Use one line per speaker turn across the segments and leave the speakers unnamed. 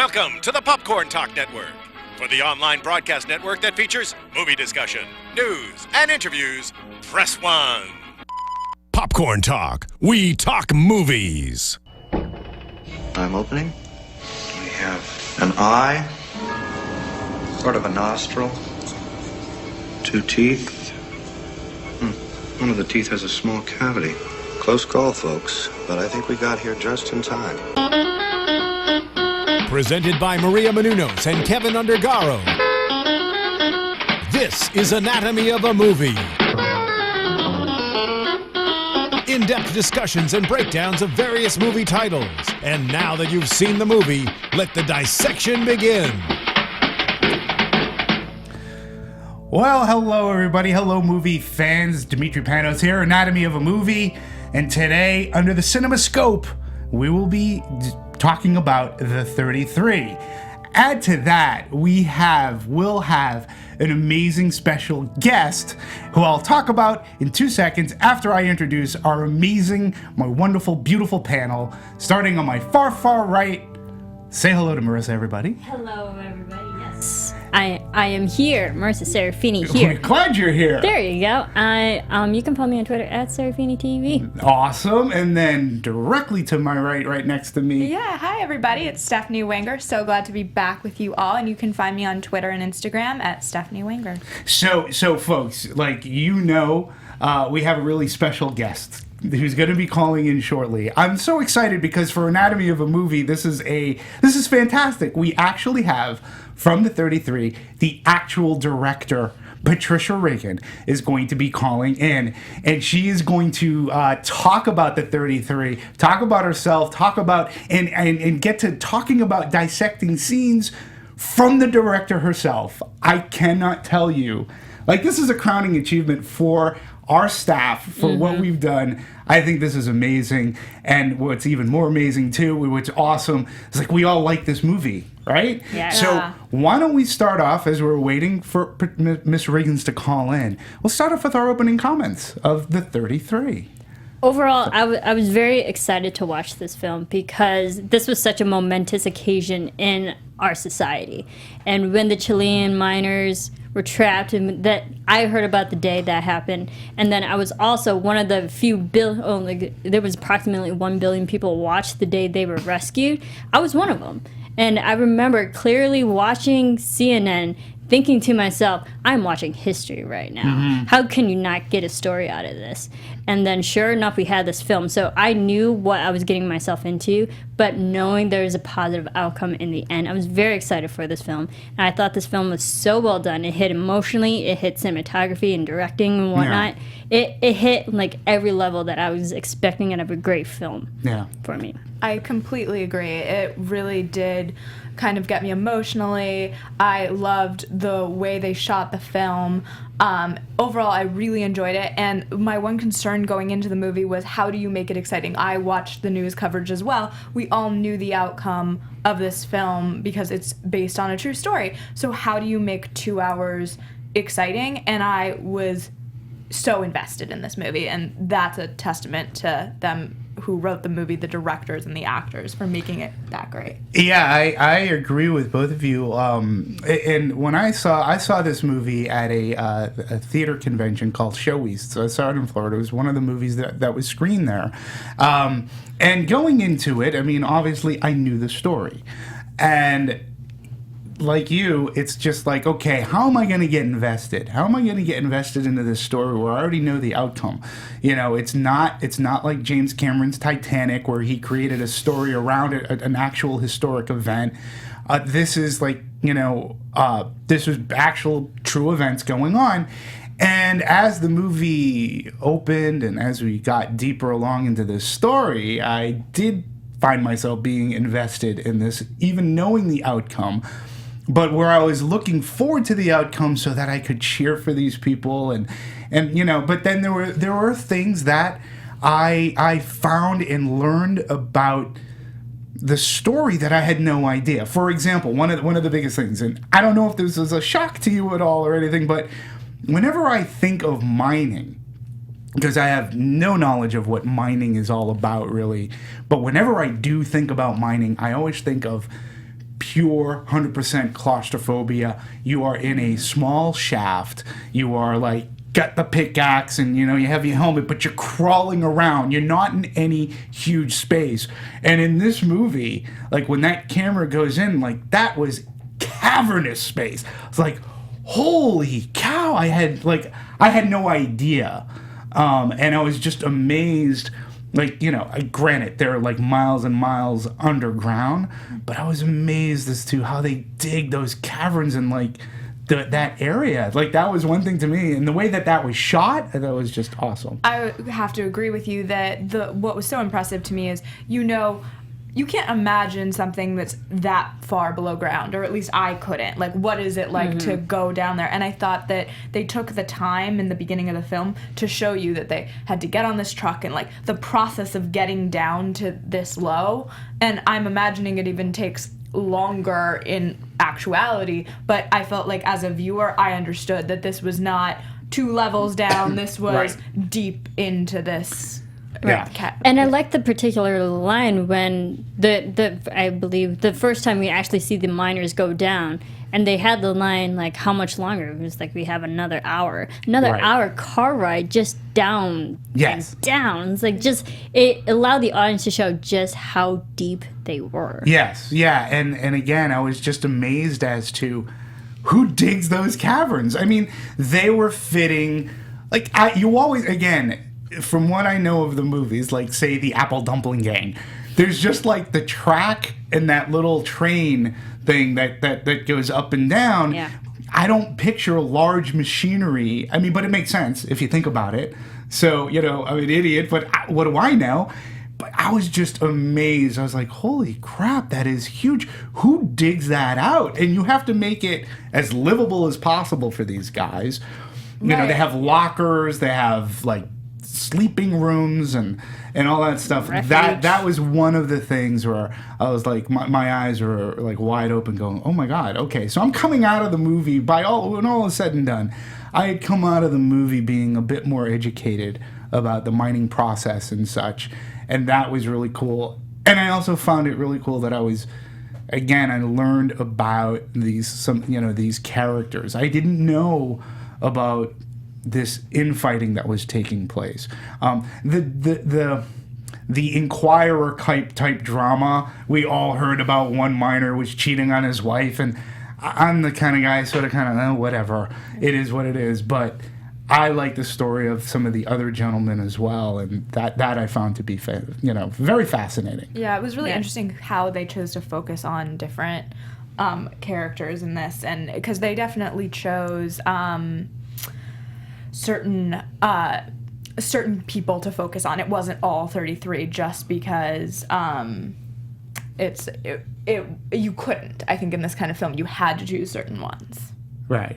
Welcome to the Popcorn Talk Network, for the online broadcast network that features movie discussion, news, and interviews. Press 1.
Popcorn Talk. We talk movies.
I'm opening. We have an eye, sort of a nostril, 2 teeth. One of the teeth has a small cavity. Close call, folks, but I think we got here just in time.
Presented by Maria Menounos and Kevin Undergaro. This is Anatomy of a Movie. In-depth discussions and breakdowns of various movie titles. And now that you've seen the movie, let the dissection begin.
Well, hello everybody. Hello movie fans. Dimitri Panos here, Anatomy of a Movie. And today, under the CinemaScope, we will be talking about The 33. Add to that, will have an amazing special guest who I'll talk about in 2 seconds after I introduce my wonderful, beautiful panel. Starting on my far, far right. Say hello to Marissa, everybody.
Hello, everybody. Yes, I am here, Marissa Serafini here.
We're glad you're here.
There you go. You can follow me on Twitter at SerafiniTV.
Awesome. And then directly to my right next to me.
Yeah, hi everybody. It's Stephanie Wenger. So glad to be back with you all, and you can find me on Twitter and Instagram at Stephanie Wenger.
So folks, we have a really special guest who's going to be calling in shortly. I'm so excited because for Anatomy of a Movie, this is fantastic. We actually have from the 33, the actual director, Patricia Riggen, is going to be calling in, and she is going to talk about the 33, talk about herself, talk about and get to talking about dissecting scenes from the director herself. I cannot tell you, this is a crowning achievement for our staff, for what we've done. I think this is amazing. And what's even more amazing too, what's awesome, is we all like this movie, right?
Yeah.
So why don't we start off, as we're waiting for Miss Riggins to call in, we'll start off with our opening comments of the 33.
Overall, I was very excited to watch this film because this was such a momentous occasion in our society. And when the Chilean miners were trapped, and that I heard about the day that happened, and then I was also one of the few there was approximately 1 billion people watched the day they were rescued. I was one of them. And I remember clearly watching CNN thinking to myself, I'm watching history right now. Mm-hmm. How can you not get a story out of this? And then sure enough, we had this film. So I knew what I was getting myself into, but knowing there was a positive outcome in the end, I was very excited for this film. And I thought this film was so well done. It hit emotionally, it hit cinematography and directing and whatnot. Yeah. It hit every level that I was expecting out of a great film for me.
I completely agree. It really did kind of get me emotionally. I loved the way they shot the film. Overall, I really enjoyed it. And my one concern going into the movie was, how do you make it exciting? I watched the news coverage as well. We all knew the outcome of this film because it's based on a true story. So how do you make 2 hours exciting? And I was so invested in this movie. And that's a testament to them who wrote the movie, the directors and the actors, for making it that great.
Yeah, I agree with both of you. And when I saw this movie at a theater convention called Show East. So I saw it in Florida. It was one of the movies that was screened there. And going into it, obviously I knew the story. And like you, it's just okay, how am I going to get invested? How am I going to get invested into this story where I already know the outcome? It's not like James Cameron's Titanic, where he created a story around an actual historic event. This is this was actual true events going on. And as the movie opened and as we got deeper along into this story, I did find myself being invested in this, even knowing the outcome. But where I was looking forward to the outcome so that I could cheer for these people, and but then there were things that I found and learned about the story that I had no idea. For example, one of the biggest things, and I don't know if this is a shock to you at all or anything, but whenever I think of mining, because I have no knowledge of what mining is all about really, but whenever I do think about mining, I always think of pure 100% claustrophobia. You are in a small shaft. You are like got the pickaxe and you have your helmet, but you're crawling around. You're not in any huge space. And in this movie, like when that camera goes in, like that was cavernous space. It's like, holy cow! I had no idea, and I was just amazed. Like, granted, they're like miles and miles underground, but I was amazed as to how they dig those caverns and like that area. Like, that was one thing to me. And the way that was shot, that was just awesome.
I have to agree with you that what was so impressive to me is, you can't imagine something that's that far below ground, or at least I couldn't. Like, what is it like to go down there? And I thought that they took the time in the beginning of the film to show you that they had to get on this truck and, like, the process of getting down to this low. And I'm imagining it even takes longer in actuality, but I felt like as a viewer, I understood that this was not 2 levels down. This was deep into this.
Yeah.
And I like the particular line when I believe the first time we actually see the miners go down, and they had the line like, how much longer? It was like, we have another hour hour car ride just down.
Yes.
And down. It's like, just, it allowed the audience to show just how deep they were.
Yes. Yeah. And again, I was just amazed as to who digs those caverns. I mean, they were fitting, like, you always, again, from what I know of the movies, like, say, the Apple Dumpling Gang, there's just, like, the track and that little train thing that goes up and down.
Yeah.
I don't picture large machinery. I mean, but it makes sense if you think about it. So, I'm an idiot, but what do I know? But I was just amazed. I was like, holy crap, that is huge. Who digs that out? And you have to make it as livable as possible for these guys. They have lockers, they have, like, sleeping rooms and all that stuff.
Refuge.
That was one of the things where I was like, my eyes were like wide open going, oh my God, okay. So I'm coming out of the movie, when all is said and done, I had come out of the movie being a bit more educated about the mining process and such. And that was really cool. And I also found it really cool that I learned about these characters. I didn't know about this infighting that was taking place. The Inquirer type drama, we all heard about one miner was cheating on his wife, and I'm the kind of guy whatever, it is what it is, but I like the story of some of the other gentlemen as well, and that I found to be very fascinating.
Yeah, it was really interesting how they chose to focus on different characters in this, and because they definitely chose certain people to focus on. It wasn't all 33 just because you couldn't. I think in this kind of film you had to choose certain ones.
Right.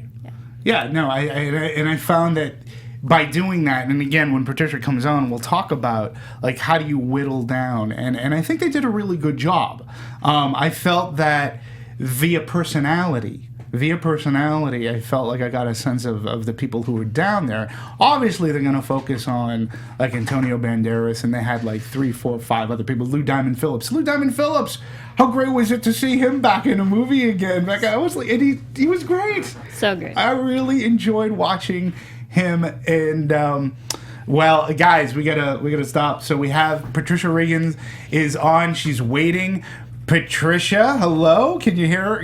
Yeah. No. I found that by doing that, and again, when Patricia comes on, we'll talk about like how do you whittle down, and I think they did a really good job. I felt that via personality, I felt like I got a sense of the people who were down there. Obviously, they're going to focus on, like, Antonio Banderas, and they had, like, 3, 4, 5 other people. Lou Diamond Phillips, how great was it to see him back in a movie again? Like, I was like, and he was great.
So great.
I really enjoyed watching him, and, well, guys, we gotta stop. So we have Patricia Riggen is on. She's waiting. Patricia, hello. Can you hear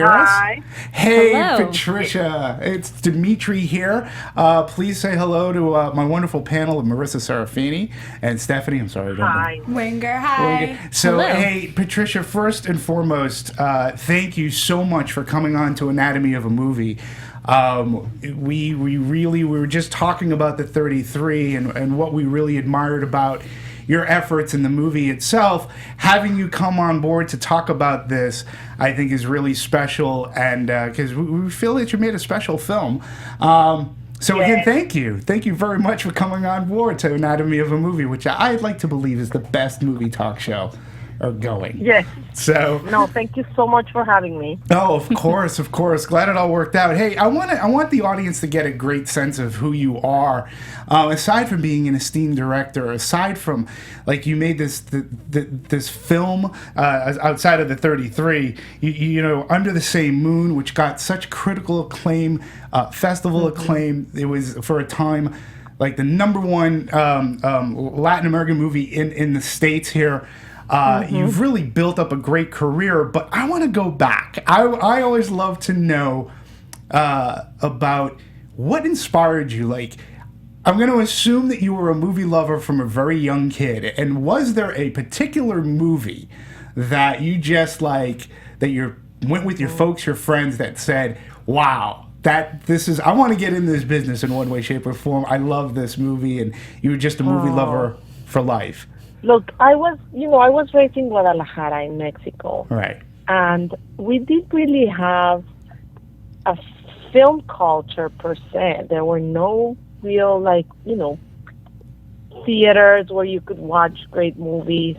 Hi.
us? Hey,
hello.
Patricia. It's Dimitri here. Please say hello to my wonderful panel of Marissa Serafini and Stephanie. I'm sorry.
Hi.
Winger, hi.
So,
Hello.
hey, Patricia, first and foremost, thank you so much for coming on to Anatomy of a Movie. We were just talking about the 33 and what we really admired about your efforts in the movie itself. Having you come on board to talk about this, I think, is really special, and because we feel that you made a special film. Again, thank you. Thank you very much for coming on board to Anatomy of a Movie, which I'd like to believe is the best movie talk show are going.
Yes.
So
No, thank you so much for having me.
oh, of course, of course. Glad it all worked out. Hey, I want the audience to get a great sense of who you are. Aside from being an esteemed director, aside from like you made this film outside of the 33, you know, Under the Same Moon, which got such critical acclaim, festival acclaim. It was for a time like the #1 Latin American movie in the States here. You've really built up a great career, but I want to go back. I always love to know about what inspired you. Like, I'm going to assume that you were a movie lover from a very young kid. And was there a particular movie that you just like, that you went with your folks, your friends, that said, wow, I want to get in this business in one way, shape, or form. I love this movie, and you were just a movie lover for life.
Look, I was raised in Guadalajara in Mexico.
Right.
And we didn't really have a film culture per se. There were no real, like, you know, theaters where you could watch great movies.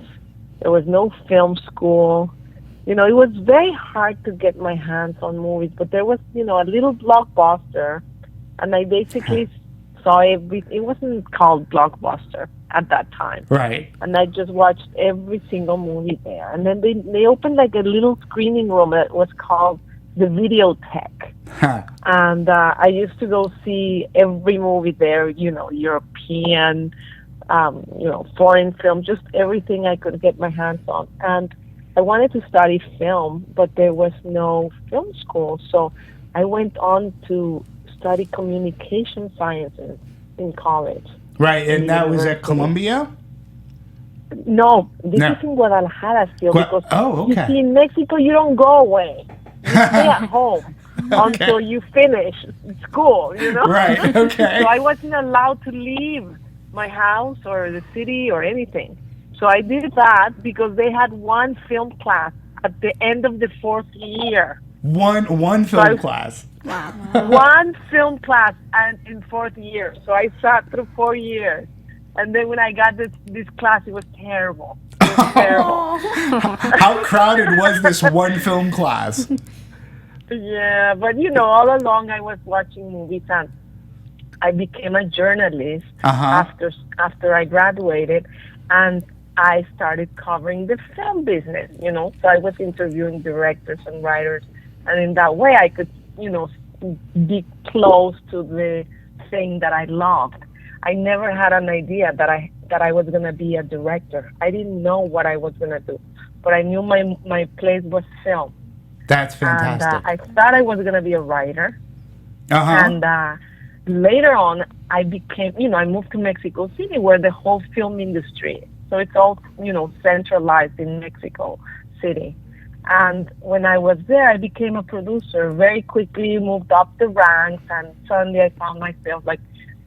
There was no film school. You know, it was very hard to get my hands on movies, but there was, you know, a little Blockbuster, and I basically saw it wasn't called Blockbuster at that time.
Right.
And I just watched every single movie there. And then they opened like a little screening room that was called the Videotheque.
Huh.
And I used to go see every movie there, you know, European, you know, foreign film, just everything I could get my hands on. And I wanted to study film, but there was no film school. So I went on to study communication sciences in college.
Right, and that was at Columbia?
No, this is in Guadalajara still. Because
okay.
you see, in Mexico, you don't go away. You stay at home until you finish school, you know?
Right, okay.
So I wasn't allowed to leave my house or the city or anything. So I did that because they had one film class at the end of the 4th year.
One film class.
Wow.
One film class and in 4th year. So I sat through 4 years. And then when I got this class, it was terrible. It was terrible.
How crowded was this one film class?
Yeah, but you know, all along I was watching movies, and I became a journalist after I graduated, and I started covering the film business, you know. So I was interviewing directors and writers, and in that way I could, you know, be close to the thing that I loved. I never had an idea that I was going to be a director. I didn't know what I was going to do, but I knew my place was film.
That's fantastic.
And I thought I was going to be a writer.
Uh-huh.
And later on, I became, you know, I moved to Mexico City, where the whole film industry, so it's all, you know, centralized in Mexico City. And when I was there, I became a producer. Very quickly moved up the ranks, and suddenly I found myself like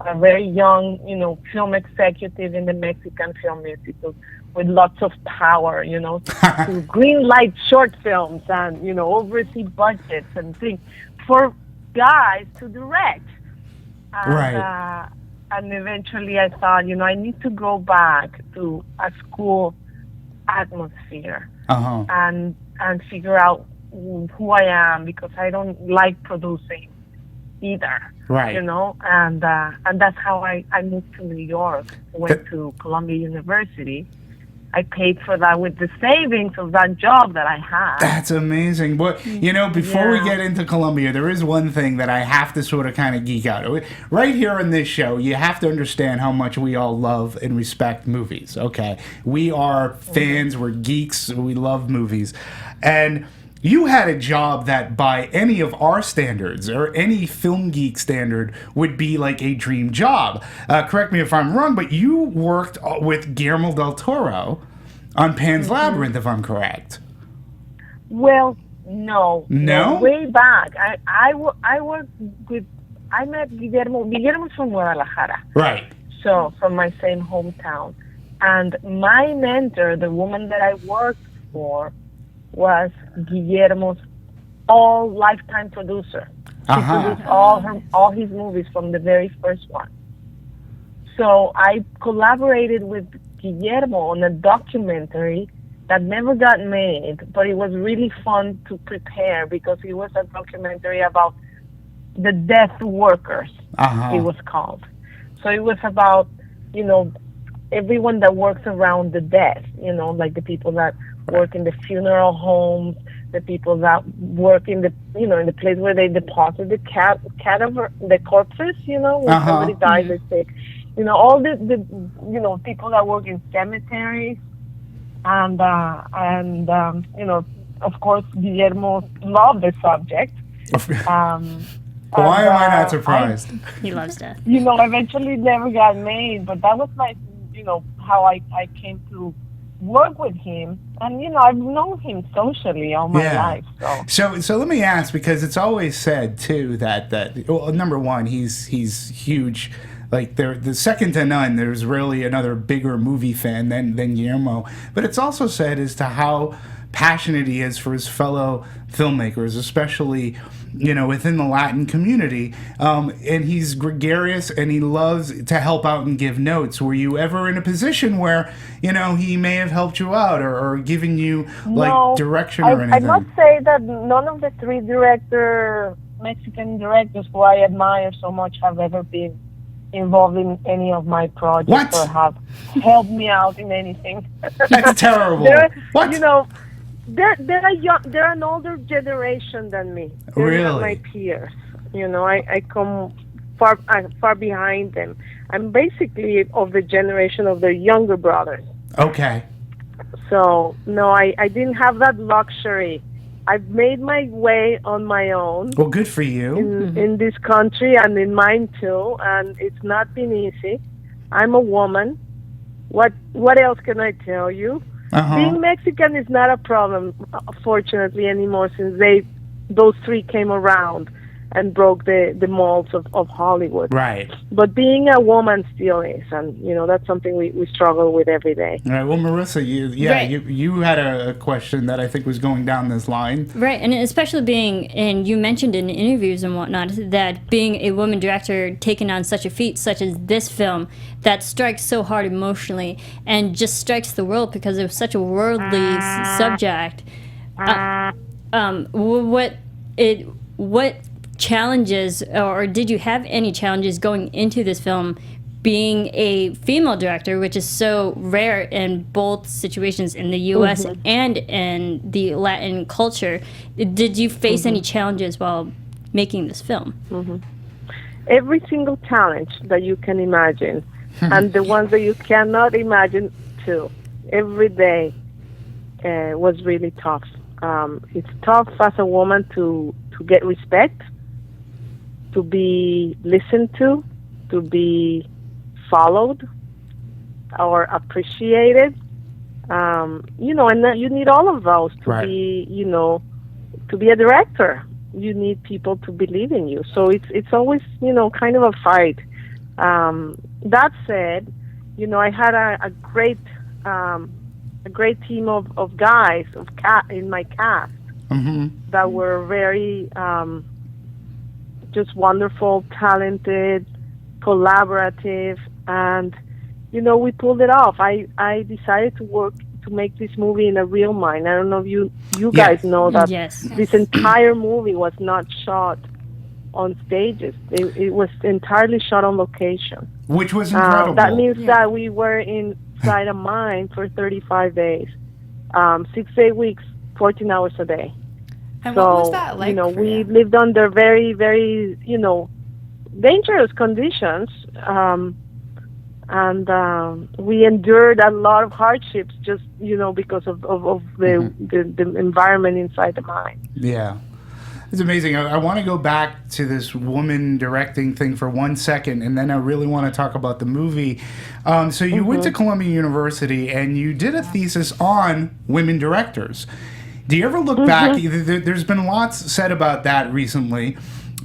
a very young, you know, film executive in the Mexican Film Institute with lots of power, you know, to green light short films and, you know, oversee budgets and things for guys to direct. And,
right.
And eventually I thought, you know, I need to go back to a school atmosphere and figure out who I am, because I don't like producing either.
Right.
You know, and that's how I moved to New York, went to Columbia University. I paid for that with the savings of that job that I had.
That's amazing. But, you know, before we get into Columbia, there is one thing that I have to sort of kind of geek out. Right here on this show, you have to understand how much we all love and respect movies, okay? We are fans, we're geeks, we love movies. And you had a job that by any of our standards or any film geek standard would be like a dream job. Correct me if I'm wrong, but you worked with Guillermo del Toro on Pan's Labyrinth, if I'm correct.
Well, no.
No?
Way back. I worked with, I met Guillermo. Guillermo's from Guadalajara.
Right.
So, from my same hometown. And my mentor, the woman that I worked for, was Guillermo's lifetime producer. He produced all his movies from the very first one. So I collaborated with Guillermo on a documentary that never got made, but it was really fun to prepare because it was a documentary about the death workers, it was called. So it was about, everyone that works around the death, like the people that work in the funeral homes, the people that work in the, in the place where they deposit the cadaver, the corpses, when somebody dies, they say, all the people that work in cemeteries, and of course, Guillermo loved the subject.
Why am I not surprised?
He loves death.
Eventually never got made, but that was how I came to work with him. And, I've known him socially all my life.
So let me ask, because it's always said, too, that well, number one, he's huge. Like, the second to none, there's really another bigger movie fan than Guillermo. But it's also said as to how passionate he is for his fellow filmmakers, especially, within the Latin community. And he's gregarious and he loves to help out and give notes. Were you ever in a position where, he may have helped you out or given you, direction or anything?
I must say that none of the three Mexican directors who I admire so much have ever been involved in any of my projects or have helped me out in anything.
That's terrible.
They're an older generation than me. They're
Really?
not my peers. I come far behind them. I'm basically of the generation of their younger brothers.
Okay.
So no, I didn't have that luxury. I've made my way on my own.
Well, good for you.
In this country and in mine too, and it's not been easy. I'm a woman. What else can I tell you? Being Mexican is not a problem, fortunately, anymore, since those three came around and broke the molds of Hollywood.
Right.
But being a woman still is, and that's something we struggle with every day.
All right. Well, Marissa, you had a question that I think was going down this line.
Right, and especially and you mentioned in interviews and whatnot, that being a woman director taking on such a feat such as this film that strikes so hard emotionally and just strikes the world because it was such a worldly subject. What challenges, or did you have any challenges going into this film, being a female director, which is so rare in both situations in the U.S. and in the Latin culture? Did you face any challenges while making this film?
Every single challenge that you can imagine, and the ones that you cannot imagine too. Every day was really tough. It's tough as a woman to get respect, to be listened to be followed or appreciated. And you need all of those to be, to be a director. You need people to believe in you. So it's always, kind of a fight. That said, I had a great team of guys in my cast that were very just wonderful, talented, collaborative, and we pulled it off. I decided to make this movie in a real mine. I don't know if you guys know that this entire movie was not shot on stages. It was entirely shot on location.
Which was incredible.
That means that we were inside a mine for 35 days, 6 to 8 weeks, 14 hours a day.
And what was that like?
We lived under very, very, dangerous conditions, and we endured a lot of hardships just, because of the environment inside the mine.
Yeah. It's amazing. I want to go back to this woman directing thing for 1 second, and then I really want to talk about the movie. So you went to Columbia University, and you did a thesis on women directors. Do you ever look back? There's been lots said about that recently.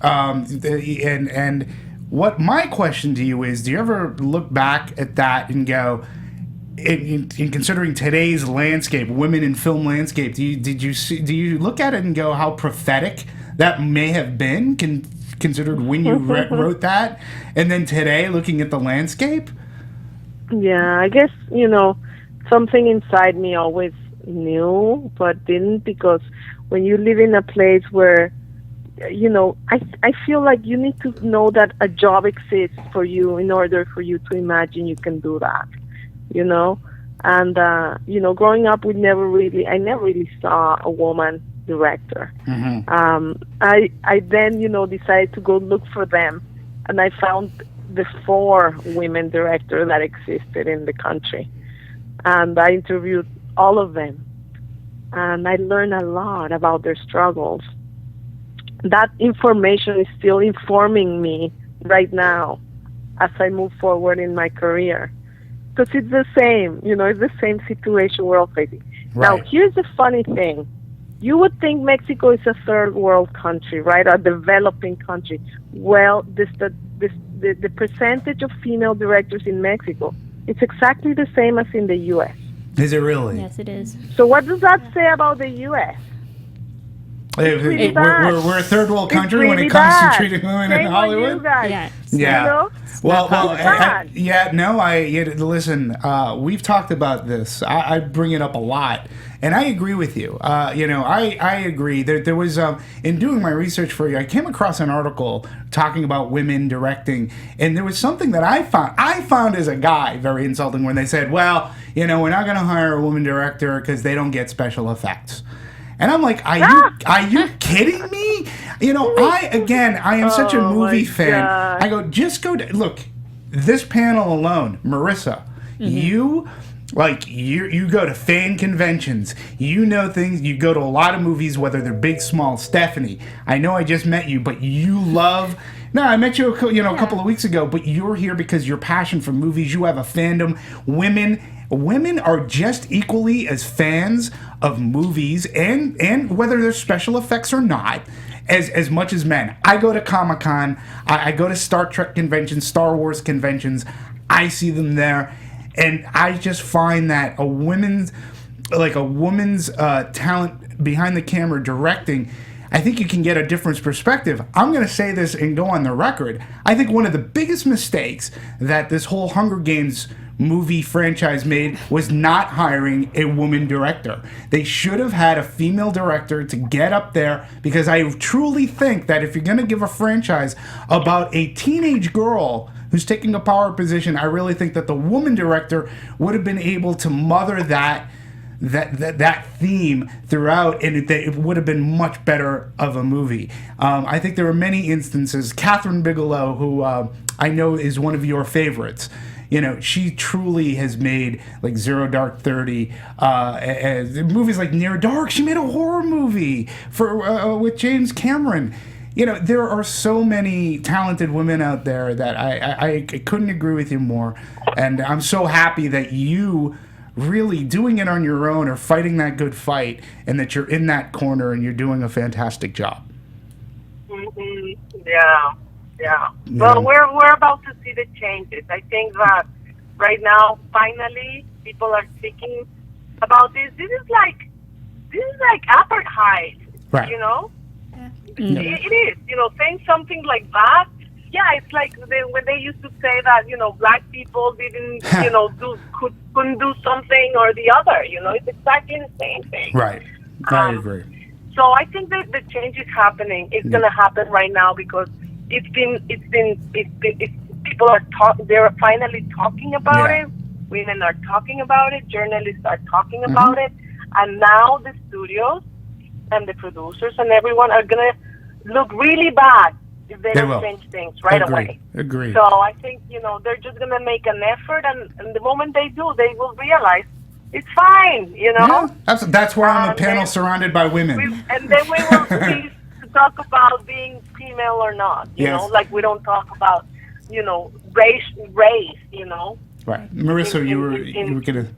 And what my question to you is, do you ever look back at that and go, in considering today's landscape, women in film landscape, do you look at it and go how prophetic that may have been, considered when you wrote that, and then today looking at the landscape?
Yeah, I guess something inside me always knew, but didn't, because when you live in a place where, I feel like you need to know that a job exists for you in order for you to imagine you can do that, And, growing up, I never really saw a woman director. I then, decided to go look for them, and I found the 4 women directors that existed in the country. And I interviewed all of them, and I learned a lot about their struggles. That information is still informing me right now as I move forward in my career, because it's the same, it's the same situation we're all facing.
Right.
Now, here's the funny thing. You would think Mexico is a third world country, right? A developing country. Well, the percentage of female directors in Mexico, it's exactly the same as in the U.S.
Is it really?
Yes, it is.
So what does that say about the U.S.?
We're a third world country when it
really
comes
bad.
to treating women in
Same
Hollywood.
with you guys.
Yeah.
Yeah. Well,
bad.
listen, we've talked about this. I bring it up a lot, and I agree with you. I agree. There was, in doing my research for you, I came across an article talking about women directing, and there was something that I found as a guy very insulting when they said, well, we're not going to hire a woman director because they don't get special effects. And I'm like, are you kidding me? I am such a movie fan.
God.
I go, look, this panel alone, Marissa, you go to fan conventions, things, you go to a lot of movies, whether they're big, small. Stephanie, I know I just met you, but you love... No, I met you, a couple of weeks ago, but you're here because your passion for movies, you have a fandom. Women are just equally as fans of movies and whether they're special effects or not, as much as men. I go to Comic-Con, I go to Star Trek conventions, Star Wars conventions, I see them there, and I just find that a woman's talent behind the camera directing, I think you can get a different perspective. I'm going to say this and go on the record. I think one of the biggest mistakes that this whole Hunger Games movie franchise made was not hiring a woman director. They should have had a female director to get up there, because I truly think that if you're going to give a franchise about a teenage girl who's taking a power position, I really think that the woman director would have been able to mother that theme throughout, and it would have been much better of a movie. I think there are many instances. Catherine Bigelow, who I know is one of your favorites, she truly has made like Zero Dark 30, movies like Near Dark. She made a horror movie with James Cameron. There are so many talented women out there that I couldn't agree with you more, and I'm so happy that you really doing it on your own or fighting that good fight, and that you're in that corner and you're doing a fantastic job.
Yeah. Well, we're about to see the changes. I think that right now, finally, people are speaking about this. This is like apartheid,
right?
Yeah.
It is. Saying something like that. Yeah, it's like when they used to say that black people didn't couldn't do something or the other. It's exactly the same thing.
Right. I agree.
So I think that the change is happening. It's going to happen right now, because people are they're finally talking about it. Women are talking about it. Journalists are talking about it. And now the studios and the producers and everyone are going to look really bad if they don't change things right away.
Agree.
So I think, they're just going to make an effort, and the moment they do, they will realize it's fine,
Yeah, that's why I'm a panel surrounded by women.
And then we will cease to talk about being female or not, you know, like we don't talk about, race,
Right. Marissa, you were going to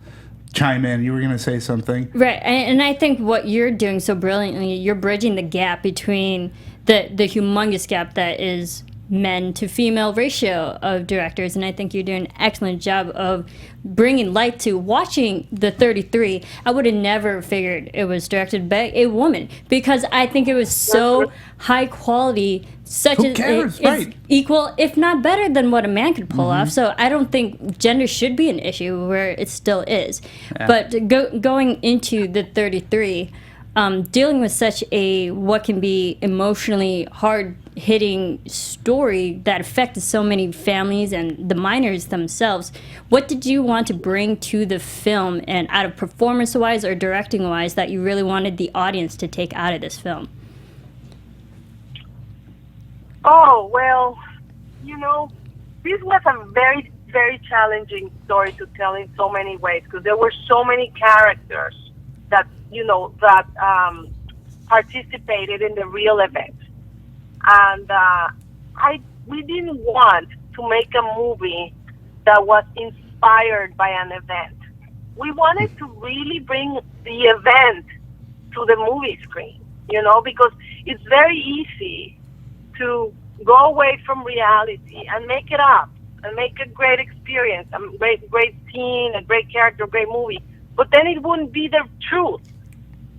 chime in. You were going to say something.
Right. And I think what you're doing so brilliantly, you're bridging the gap between the humongous gap that is men to female ratio of directors, and I think you're doing an excellent job of bringing light to watching the 33. I would have never figured it was directed by a woman, because I think it was so high quality, such
Who cares?
is
Right.
equal, if not better than what a man could pull off. So I don't think gender should be an issue where it still is. But going into the 33, dealing with such a what can be emotionally hard-hitting story that affected so many families and the miners themselves, what did you want to bring to the film, and out of performance-wise or directing-wise, that you really wanted the audience to take out of this film?
Oh, well, this was a very, very challenging story to tell in so many ways, because there were so many characters that, participated in the real event. And we didn't want to make a movie that was inspired by an event. We wanted to really bring the event to the movie screen, because it's very easy to go away from reality and make it up and make a great experience, a great scene, a great character, a great movie. But then it wouldn't be the truth,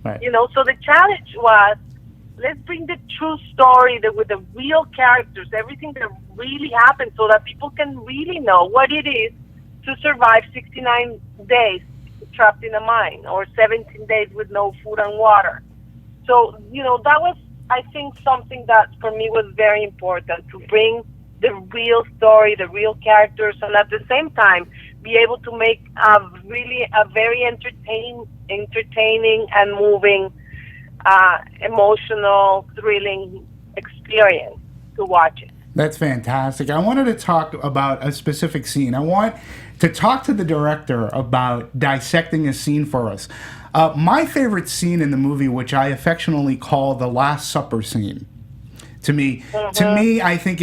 Right.
So the challenge was, let's bring the true story with the real characters, everything that really happened, so that people can really know what it is to survive 69 days trapped in a mine, or 17 days with no food and water. So, that was, I think, something that for me was very important, to bring the real story, the real characters, and at the same time be able to make a very entertaining and moving, emotional, thrilling experience to watch it.
That's fantastic. I wanted to talk about a specific scene. I want to talk to the director about dissecting a scene for us. My favorite scene in the movie, which I affectionately call the Last Supper scene. To me, I think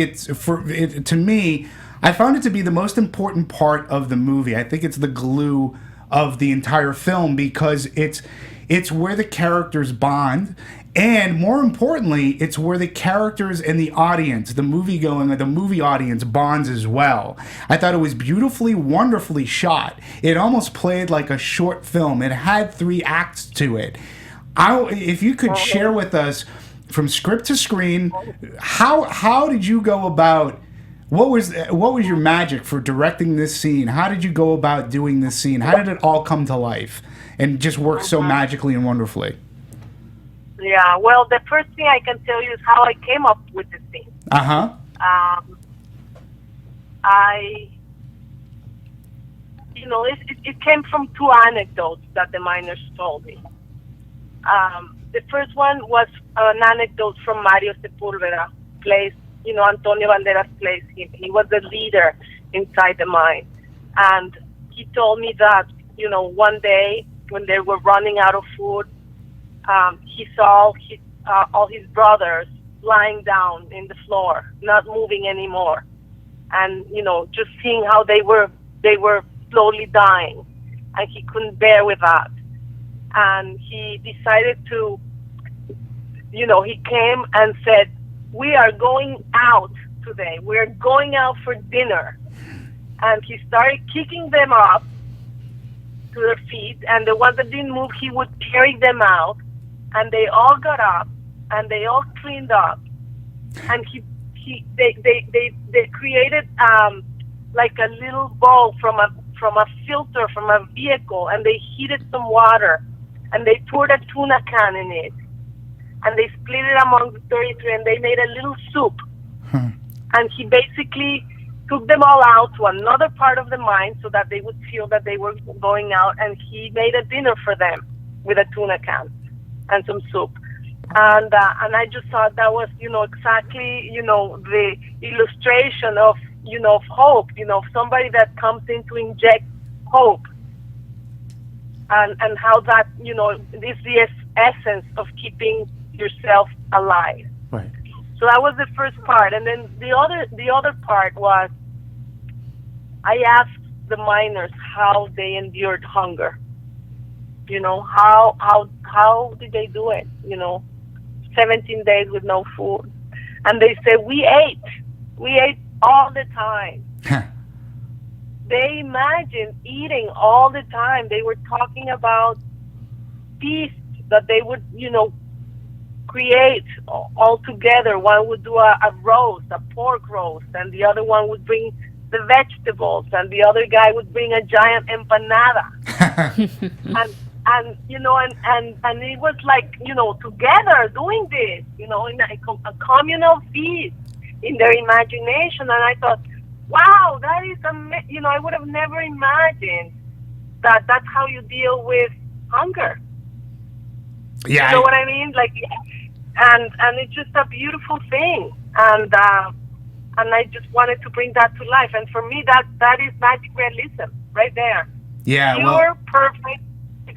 I found it to be the most important part of the movie. I think it's the glue of the entire film, because it's where the characters bond, and more importantly, it's where the characters and the audience, the movie audience, bonds as well. I thought it was beautifully, wonderfully shot. It almost played like a short film. It had 3 acts to it. If you could share with us, from script to screen, how did you go about? What was your magic for directing this scene? How did you go about doing this scene? How did it all come to life and just work so magically and wonderfully?
Yeah, well, the first thing I can tell you is how I came up with the scene. It came from 2 anecdotes that the miners told me. The first one was an anecdote from Mario Sepúlveda, Antonio Banderas plays him. He was the leader inside the mine. And he told me that, one day when they were running out of food, he saw all his brothers lying down in the floor, not moving anymore. And, just seeing how they were slowly dying. And he couldn't bear with that. And he decided to, he came and said, "We are going out today. We're going out for dinner." And he started kicking them up to their feet, and the ones that didn't move, he would carry them out, and they all got up, and they all cleaned up, and they created like a little bowl from a filter from a vehicle, and they heated some water, and they poured a tuna can in it. And they split it among the 33, and they made a little soup. And he basically took them all out to another part of the mine so that they would feel that they were going out, and he made a dinner for them with a tuna can and some soup. And I just thought that was, exactly, the illustration of, of hope, somebody that comes in to inject hope. And how that, is the essence of keeping yourself alive.
Right.
So that was the first part, and then the other part was, I asked the miners how they endured hunger. How did they do it? 17 days with no food, and they said, we ate. We ate all the time. They imagined eating all the time. They were talking about feasts that they would, create all together. One would do a roast, a pork roast, and the other one would bring the vegetables, and the other guy would bring a giant empanada. and it was like, together doing this, in a communal feast in their imagination. And I thought, wow, that is I would have never imagined that that's how you deal with hunger.
Yeah.
You know what I mean? Like, and it's just a beautiful thing. And I just wanted to bring that to life. And for me, that is magic realism right there.
Yeah.
Pure, perfect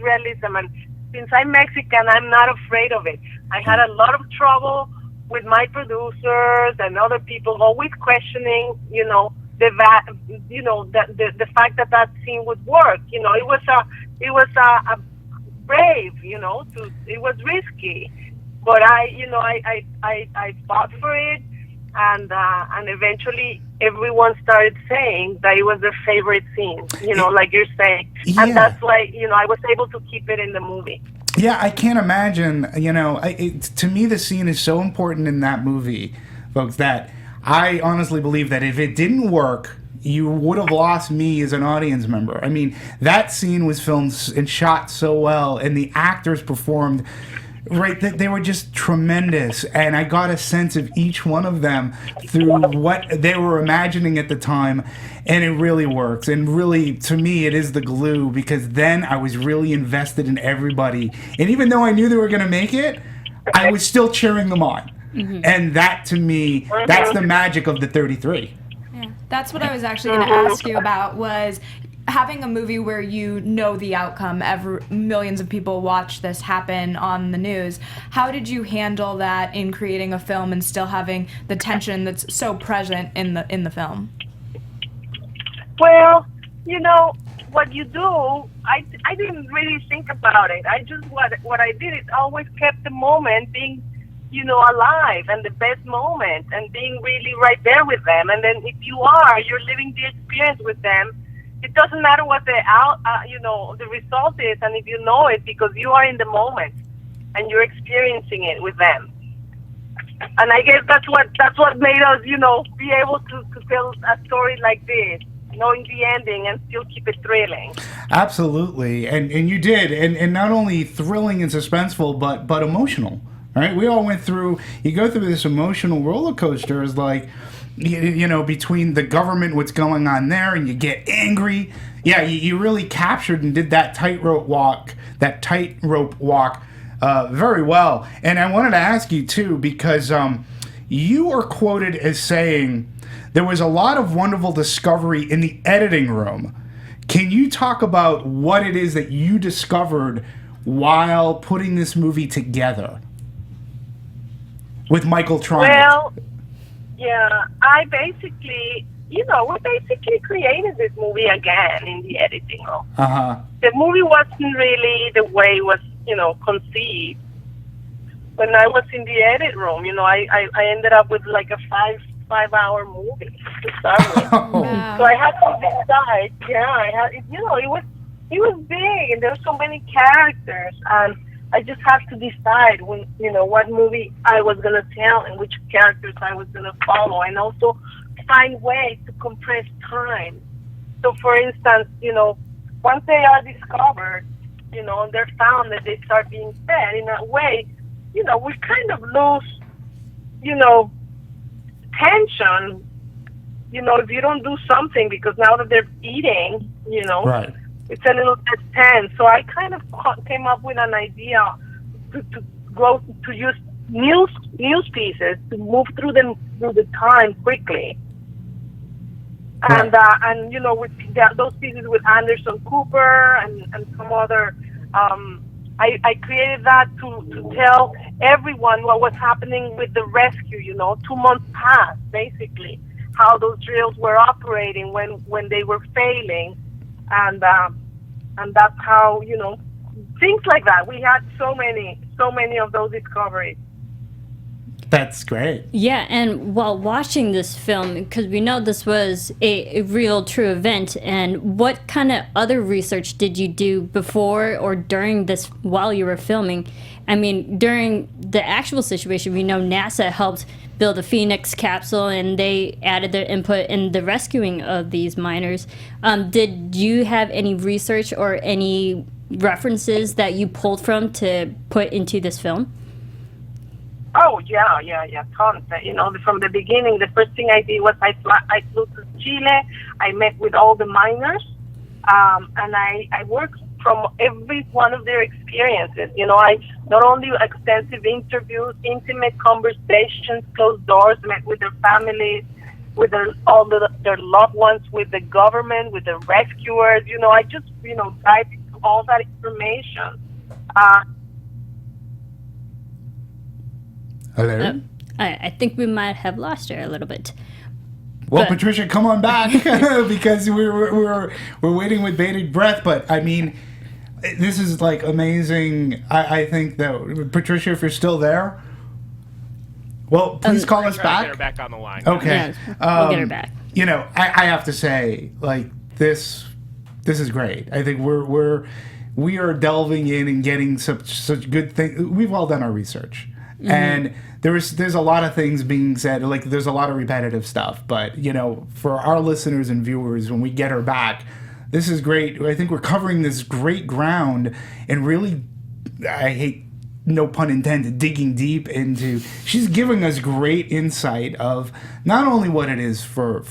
realism. And since I'm Mexican, I'm not afraid of it. I had a lot of trouble with my producers and other people always questioning, the fact that scene would work. It was a brave, it was risky, but I fought for it, and eventually everyone started saying that it was their favorite scene, like you're saying, and that's why I was able to keep it in the movie.
Yeah, I can't imagine. To me, the scene is so important in that movie, folks, that I honestly believe that if it didn't work, you would have lost me as an audience member. I mean, that scene was filmed and shot so well, and the actors performed, right, they were just tremendous. And I got a sense of each one of them through what they were imagining at the time, and it really works. And really, to me, it is the glue, because then I was really invested in everybody. And even though I knew they were going to make it, I was still cheering them on. Mm-hmm. And that, to me, that's the magic of the 33.
That's what I was actually going to ask you about, was having a movie where you know the outcome. Millions of people watch this happen on the news. How did you handle that in creating a film and still having the tension that's so present in the film?
Well, what you do, I didn't really think about it. I just, what I did is always kept the moment being, alive, and the best moment, and being really right there with them. And then if you're living the experience with them, it doesn't matter what the result is, and if you know it, because you are in the moment and you're experiencing it with them. And I guess that's what made us, be able to tell a story like this, knowing the ending and still keep it thrilling.
Absolutely, and you did, and not only thrilling and suspenseful, but emotional. Right, we all went through. You go through this emotional roller coaster, is like, between the government, what's going on there, and you get angry. Yeah, you really captured and did that tightrope walk very well. And I wanted to ask you too, because you are quoted as saying there was a lot of wonderful discovery in the editing room. Can you talk about what it is that you discovered while putting this movie together with Michael Tronick?
Well, yeah, I basically, we basically created this movie again in the editing room.
Uh-huh.
The movie wasn't really the way it was, conceived. When I was in the edit room, I ended up with like a five-hour movie to start with.
Wow.
So I had to decide. Yeah, it was big, and there were so many characters, and I just had to decide what movie I was gonna tell and which characters I was gonna follow, and also find ways to compress time. So, for instance, once they are discovered, and they're found, that they start being fed in a way, we kind of lose, tension, if you don't do something, because now that they're eating,
Right.
It's a little bit tense. So I kind of came up with an idea to use news pieces to move through the time quickly. And with those pieces with Anderson Cooper and some other, I created that to tell everyone what was happening with the rescue. 2 months passed, basically, how those drills were operating when they were failing, and that's how, things like that. We had so many of those discoveries.
That's great.
Yeah, and while watching this film, because we know this was a real, true event, and what kind of other research did you do before or during this while you were filming? I mean, during the actual situation, we know NASA helped build a Phoenix capsule, and they added their input in the rescuing of these miners. Did you have any research or any references that you pulled from to put into this film?
Oh, yeah, tons. From the beginning, the first thing I did was I flew to Chile. I met with all the miners, and I worked from every one of their experiences. I not only extensive interviews, intimate conversations, closed doors, met with their families, with their loved ones, with the government, with the rescuers. I just, dived into all that information.
Hello?
I think we might have lost her a little bit.
Well, Patricia, come on back because we're waiting with bated breath. But I mean, this is like amazing. I think that Patricia, if you're still there, well, please call us back.
Get her back on the line.
Okay,
Yeah, we'll get her back.
I have to say, like this is great. I think we are delving in and getting such good things. We've all done our research. Mm-hmm. And there's a lot of things being said, like there's a lot of repetitive stuff, but for our listeners and viewers, when we get her back, this is great. I think we're covering this great ground and really, I hate, no pun intended, digging deep into, she's giving us great insight of not only what it is for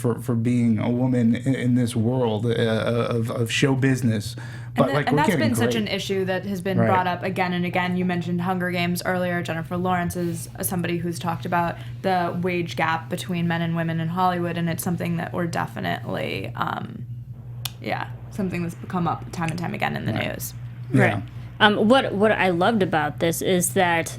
being a woman in this world of show business, but
and that's been such an issue that has been brought up again and again. You mentioned Hunger Games earlier. Jennifer Lawrence is somebody who's talked about the wage gap between men and women in Hollywood, and it's something that we're definitely, something that's come up time and time again in the news.
Yeah.
What I loved about this is that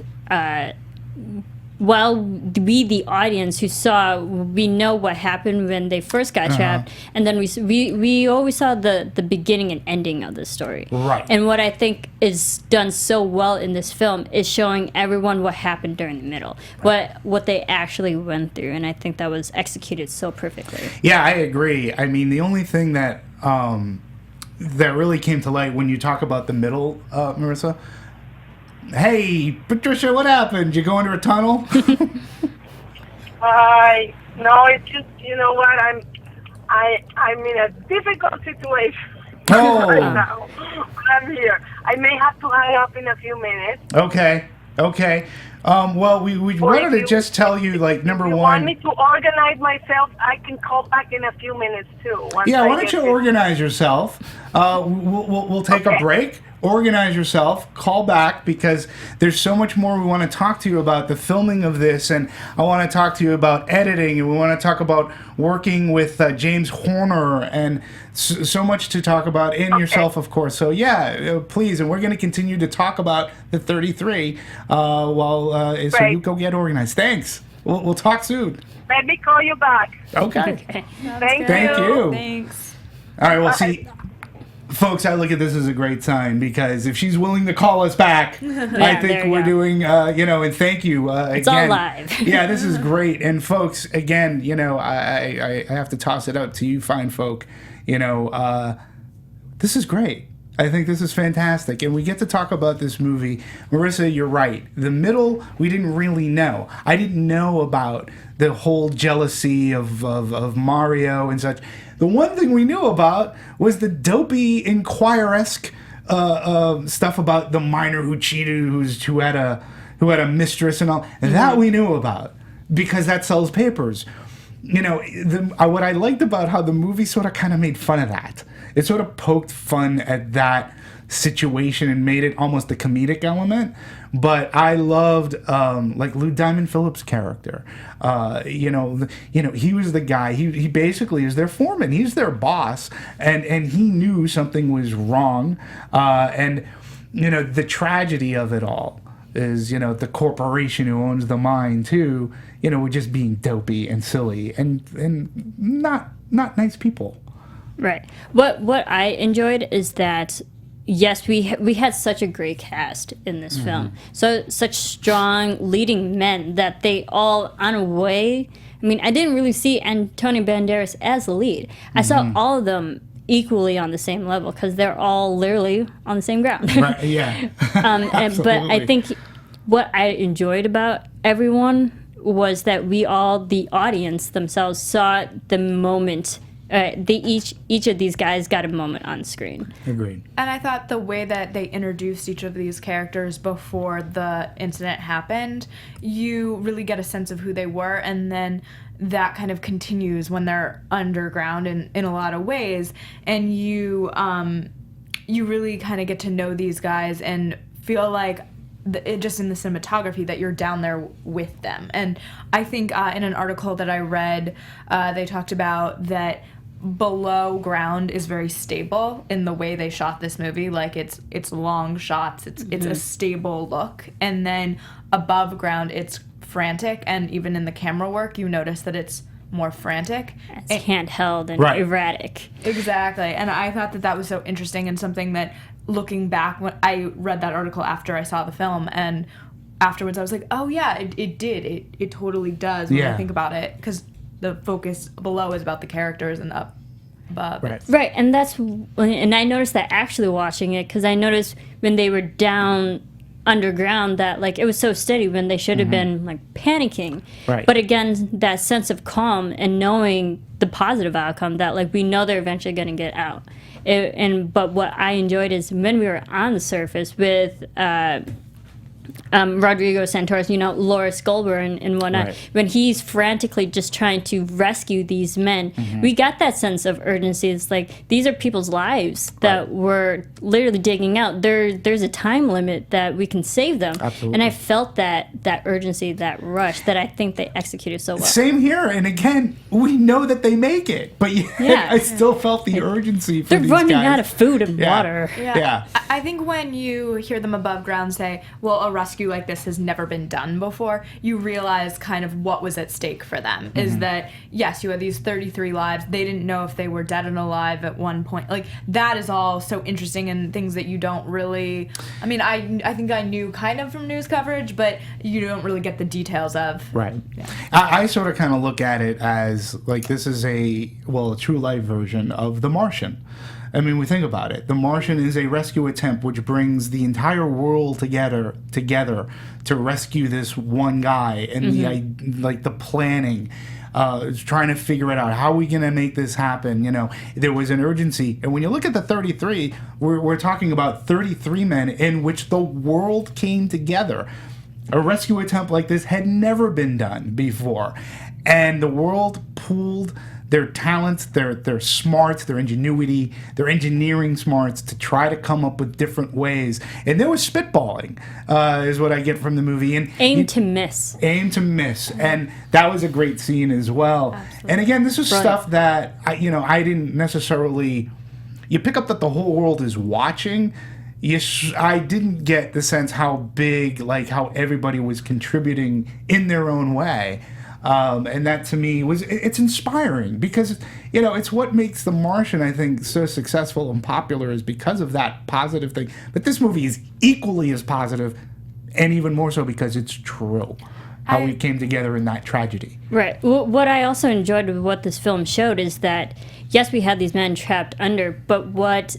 while we, the audience who saw, we know what happened when they first got trapped, and then we always saw the beginning and ending of the story.
Right.
And what I think is done so well in this film is showing everyone what happened during the middle, what they actually went through, and I think that was executed so perfectly.
Yeah, I agree. I mean, the only thing that that really came to light when you talk about the middle, Marissa. Hey, Patricia, what happened? You go under a tunnel?
No, it's just, what, I'm in a difficult situation right now. I'm here. I may have to hang up in a few minutes.
Okay. Well, we wanted to just tell you, like, number one.
If you want me to organize myself, I can call back in a few minutes, too.
Yeah, why don't you organize yourself? We'll take a break. Organize yourself, call back, because there's so much more we want to talk to you about the filming of this, and I want to talk to you about editing, and we want to talk about working with James Horner, and so much to talk about in yourself, of course. So yeah, please, and we're going to continue to talk about the 33 so you go get organized. Thanks. We'll talk soon.
Let me call you back.
Okay.
Thank you.
Thanks.
All right, well, see... Folks, I look at this as a great sign, because if she's willing to call us back, I think we're doing, and thank you again.
It's all live.
Yeah, this is great. And folks, again, I have to toss it out to you fine folk. This is great. I think this is fantastic. And we get to talk about this movie. Marissa, you're right. The middle, we didn't really know. I didn't know about the whole jealousy of Mario and such. The one thing we knew about was the dopey Inquirer-esque stuff about the miner who cheated, who had a mistress and all. And that we knew about, because that sells papers. What I liked about how the movie sort of kind of made fun of that. It sort of poked fun at that situation and made it almost a comedic element. But I loved like Lou Diamond Phillips' character. He was the guy. He basically is their foreman. He's their boss, and he knew something was wrong. And the tragedy of it all is the corporation who owns the mine too. We're just being dopey and silly and not nice people.
Right. What I enjoyed is that yes, we had such a great cast in this film. So such strong leading men that they all, on a way. I mean, I didn't really see Antonio Banderas as the lead. I saw all of them equally on the same level because they're all literally on the same ground.
Right, yeah.
But I think what I enjoyed about everyone was that we all, the audience themselves, saw the moment. Each of these guys got a moment on screen.
Agreed.
And I thought the way that they introduced each of these characters before the incident happened, you really get a sense of who they were, and then that kind of continues when they're underground in a lot of ways, and you really kind of get to know these guys and feel like just in the cinematography that you're down there with them. And I think in an article that I read, they talked about that below ground is very stable in the way they shot this movie. Like it's long shots, it's a stable look, and then above ground it's frantic, and even in the camera work you notice that it's more frantic.
It's handheld and erratic.
Exactly. And I thought that was so interesting, and something that, looking back, when I read that article after I saw the film, and afterwards I was like, oh yeah, it totally does when I think about it, because the focus below is about the characters and up above.
Right, and I noticed that actually watching it, because I noticed when they were down underground that like it was so steady when they should have been like panicking.
Right.
But again, that sense of calm and knowing the positive outcome that like we know they're eventually going to get out. But what I enjoyed is when we were on the surface with Rodrigo Santoro's, Loris Goldberg and whatnot, when he's frantically just trying to rescue these men, we got that sense of urgency. It's like, these are people's lives that we're literally digging out. There's a time limit that we can save them.
Absolutely.
And I felt that urgency, that rush, that I think they executed so well.
Same here. And again, we know that they make it, but I still felt the urgency for
They're
these
running
guys.
out of food and water.
Yeah.
I think when you hear them above ground say, well, a rescue like this has never been done before, you realize kind of what was at stake for them. Is that, yes, you had these 33 lives. They didn't know if they were dead and alive at one point. Like, that is all so interesting, and things that you don't really, I mean, I think I knew kind of from news coverage, but you don't really get the details of.
Right.
Yeah.
I sort of kind of look at it as like this is a true life version of The Martian. I mean, we think about it. The Martian is a rescue attempt which brings the entire world together to rescue this one guy, and the planning, trying to figure it out. How are we going to make this happen? There was an urgency. And when you look at the 33, we're talking about 33 men in which the world came together. A rescue attempt like this had never been done before. And the world pooled their talents, their smarts, their ingenuity, their engineering smarts to try to come up with different ways. And there was spitballing, is what I get from the movie. And
Aim to miss.
And that was a great scene as well.
Absolutely.
And again, this is stuff that, I didn't necessarily... You pick up that the whole world is watching. I didn't get the sense how big, like how everybody was contributing in their own way. And that to me it's inspiring, because it's what makes The Martian, I think, so successful and popular, is because of that positive thing. But this movie is equally as positive, and even more so because it's true how we came together in that tragedy.
Right. What I also enjoyed with what this film showed is that yes, we had these men trapped under, but what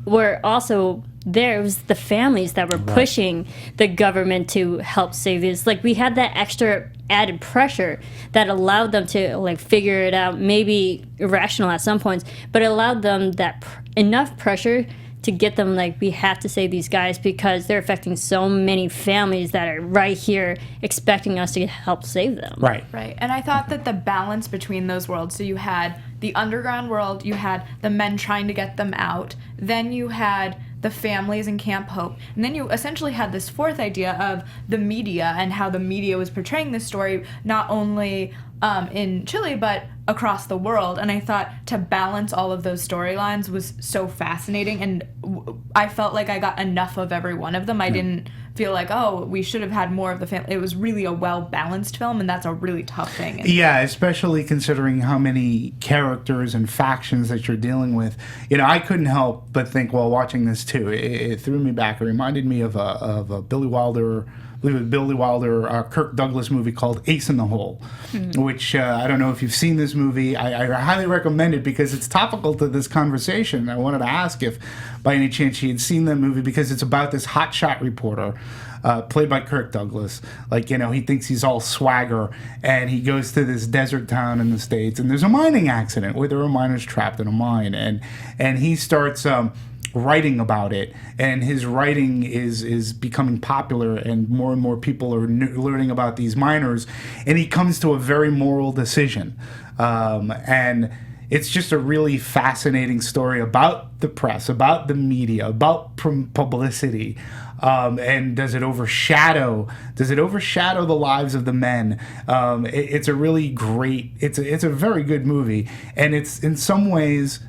were also there was the families that were pushing the government to help save these. Like, we had that extra added pressure that allowed them to like figure it out, maybe irrational at some points, but it allowed them that enough pressure to get them like, we have to save these guys because they're affecting so many families that are right here expecting us to help save them.
Right.
And I thought that the balance between those worlds, so you had the underground world, you had the men trying to get them out, then you had the families in Camp Hope, and then you essentially had this fourth idea of the media and how the media was portraying this story, not only in Chile, but across the world. And I thought to balance all of those storylines was so fascinating, and I felt like I got enough of every one of them. I didn't feel like, oh, we should have had more of the family. It was really a well-balanced film, and that's a really tough thing.
Yeah, especially considering how many characters and factions that you're dealing with. You know, I couldn't help but think while watching this too, it threw me back. It reminded me of a Billy Wilder, I believe it was Billy Wilder, Kirk Douglas movie called Ace in the Hole, which I don't know if you've seen this movie. I highly recommend it because it's topical to this conversation. I wanted to ask if by any chance she had seen that movie, because it's about this hotshot reporter played by Kirk Douglas. Like, you know, he thinks he's all swagger, and he goes to this desert town in the States, and there's a mining accident where there are miners trapped in a mine, and he starts writing about it, and his writing is becoming popular, and more people are learning about these miners, and he comes to a very moral decision, and it's just a really fascinating story about the press, about the media, about publicity, and does it overshadow the lives of the men? It's a really great, it's a very good movie, and it's in some ways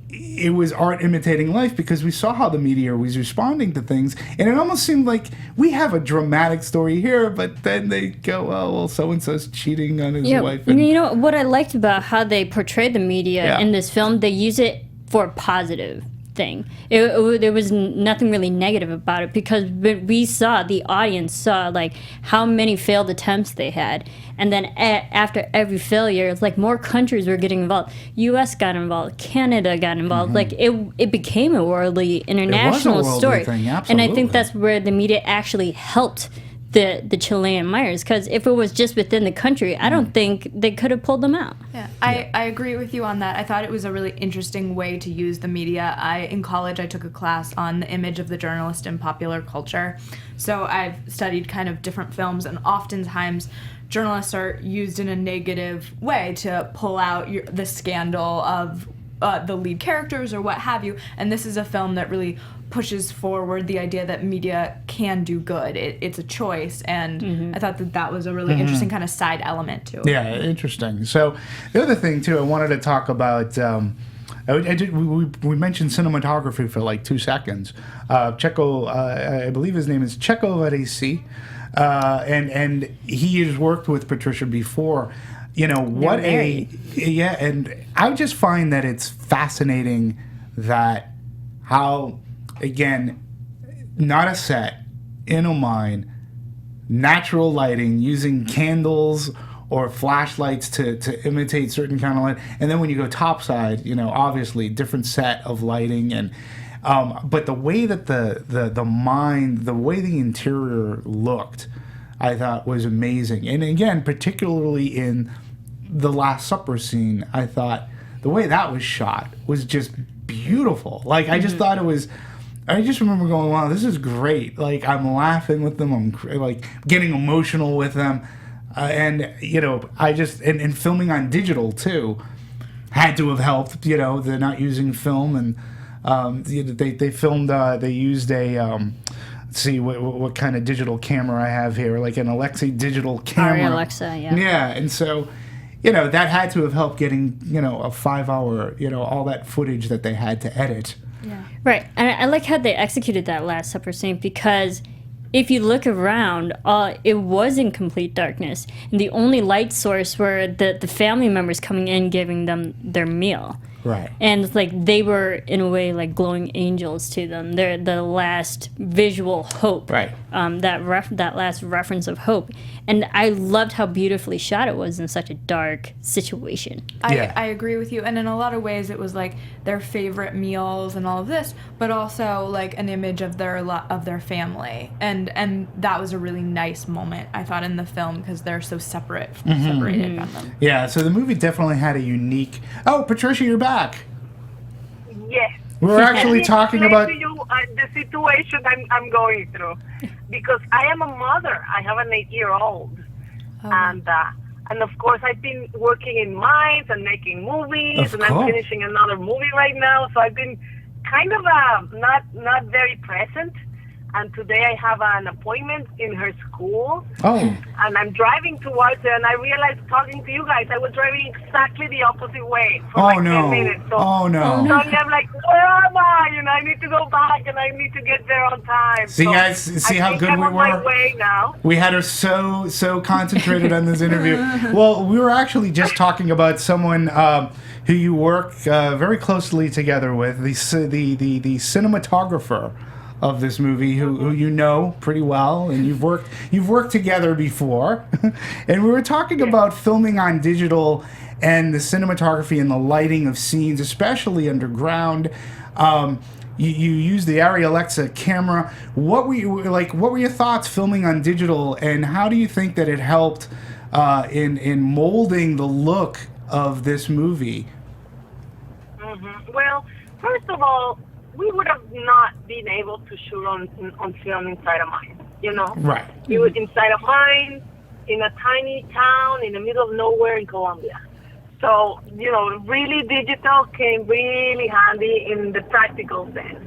it was art imitating life, because we saw how the media was responding to things, and it almost seemed like we have a dramatic story here, but then they go, oh, well, so-and-so's cheating on his wife. And,
you know, what I liked about how they portrayed the media in this film, they use it for a positive thing. There was nothing really negative about it, because the audience saw like how many failed attempts they had, and then after every failure, it's like more countries were getting involved. U.S. got involved, Canada got involved. Like it became a worldly international story,
thing,
and I think that's where the media actually helped the Chilean miners, because if it was just within the country, I don't think they could have pulled them out.
Yeah, I agree with you on that. I thought it was a really interesting way to use the media. In college, I took a class on the image of the journalist in popular culture. So I've studied kind of different films, and oftentimes journalists are used in a negative way to pull out the scandal of the lead characters or what have you. And this is a film that really pushes forward the idea that media can do good. It's a choice, and I thought that was a really interesting kind of side element to it.
Yeah, interesting. So the other thing too, I wanted to talk about. We mentioned cinematography for like 2 seconds. Checo, I believe his name is Checo Varese, and he has worked with Patricia before. You know, what and I just find that it's fascinating that how, again, not a set, in a mine, natural lighting, using candles or flashlights to imitate certain kind of light, and then when you go topside, you know, obviously different set of lighting, and but the way that the mine, the way the interior looked, I thought was amazing. And again, particularly in the Last Supper scene, I thought the way that was shot was just beautiful. Like, I just thought it was, I just remember going, wow, this is great. Like, I'm laughing with them, I'm like getting emotional with them. And, you know, I just, and filming on digital too had to have helped. You know, they're not using film, and they filmed, they used a, let's see what kind of digital camera I have here, like an Alexa digital camera.
Alexa, yeah.
Yeah, and so, you know, that had to have helped getting, you know, a 5-hour, you know, all that footage that they had to edit.
Yeah.
Right, and I like how they executed that Last Supper scene, because if you look around, it was in complete darkness, and the only light source were the family members coming in giving them their meal.
Right.
And it's like they were, in a way, like glowing angels to them. They're the last visual hope.
Right.
That last reference of hope. And I loved how beautifully shot it was in such a dark situation.
I agree with you. And in a lot of ways, it was like their favorite meals and all of this, but also like an image of their family. And that was a really nice moment, I thought, in the film, because they're so separated from them.
Yeah, so the movie definitely had a unique... Oh, Patricia, you're back.
Yes.
We're actually talking about...
To you, the situation I'm going through, because I am a mother. I have an 8-year-old, and of course I've been working in mines and making movies, and I'm finishing another movie right now. So I've been kind of not very present And today I have an appointment in her school.
Oh.
And I'm driving towards it, and I realized talking to you guys, I was driving exactly the opposite way for
Oh,
like
no.
10 minutes. So
Oh, no.
suddenly I'm like, where am I? I need to go back, and I need to get there on time.
See,
So
guys, see
I
how
think
good
I'm
we
on my
were?
way now.
We had her so concentrated on this interview. Well, we were actually just talking about someone who you work very closely together with, the cinematographer of this movie, who you know pretty well, and you've worked together before. And we were talking about filming on digital and the cinematography and the lighting of scenes, especially underground. You use the Arri Alexa camera. What were your thoughts filming on digital, and how do you think that it helped in molding the look of this movie?
Mm-hmm. Well, first of all, we would have not been able to shoot on film inside a mine,
Right.
It was inside a mine, in a tiny town, in the middle of nowhere in Colombia. So, really digital came really handy in the practical sense.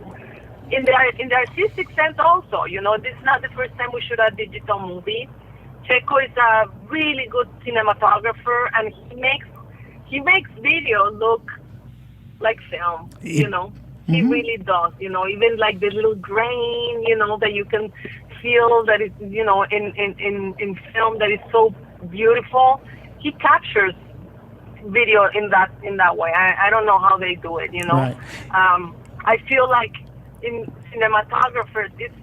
In the artistic sense also, this is not the first time we shoot a digital movie. Checo is a really good cinematographer, and he makes video look like film, He really does, even like the little grain, that you can feel that it's, in film that is so beautiful. He captures video in that way. I don't know how they do it,
Right.
I feel like in cinematographers, it's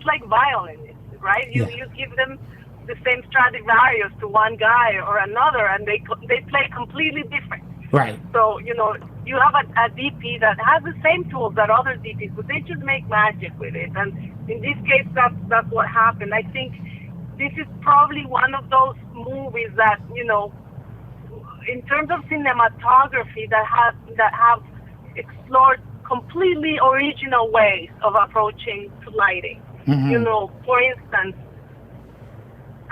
like violinists, right? You give them the same Stradivarius to one guy or another, and they play completely different.
Right.
So, you have a DP that has the same tools that other DPs, but they just make magic with it. And in this case, that's what happened. I think this is probably one of those movies that, in terms of cinematography, that have explored completely original ways of approaching to lighting.
Mm-hmm.
For instance,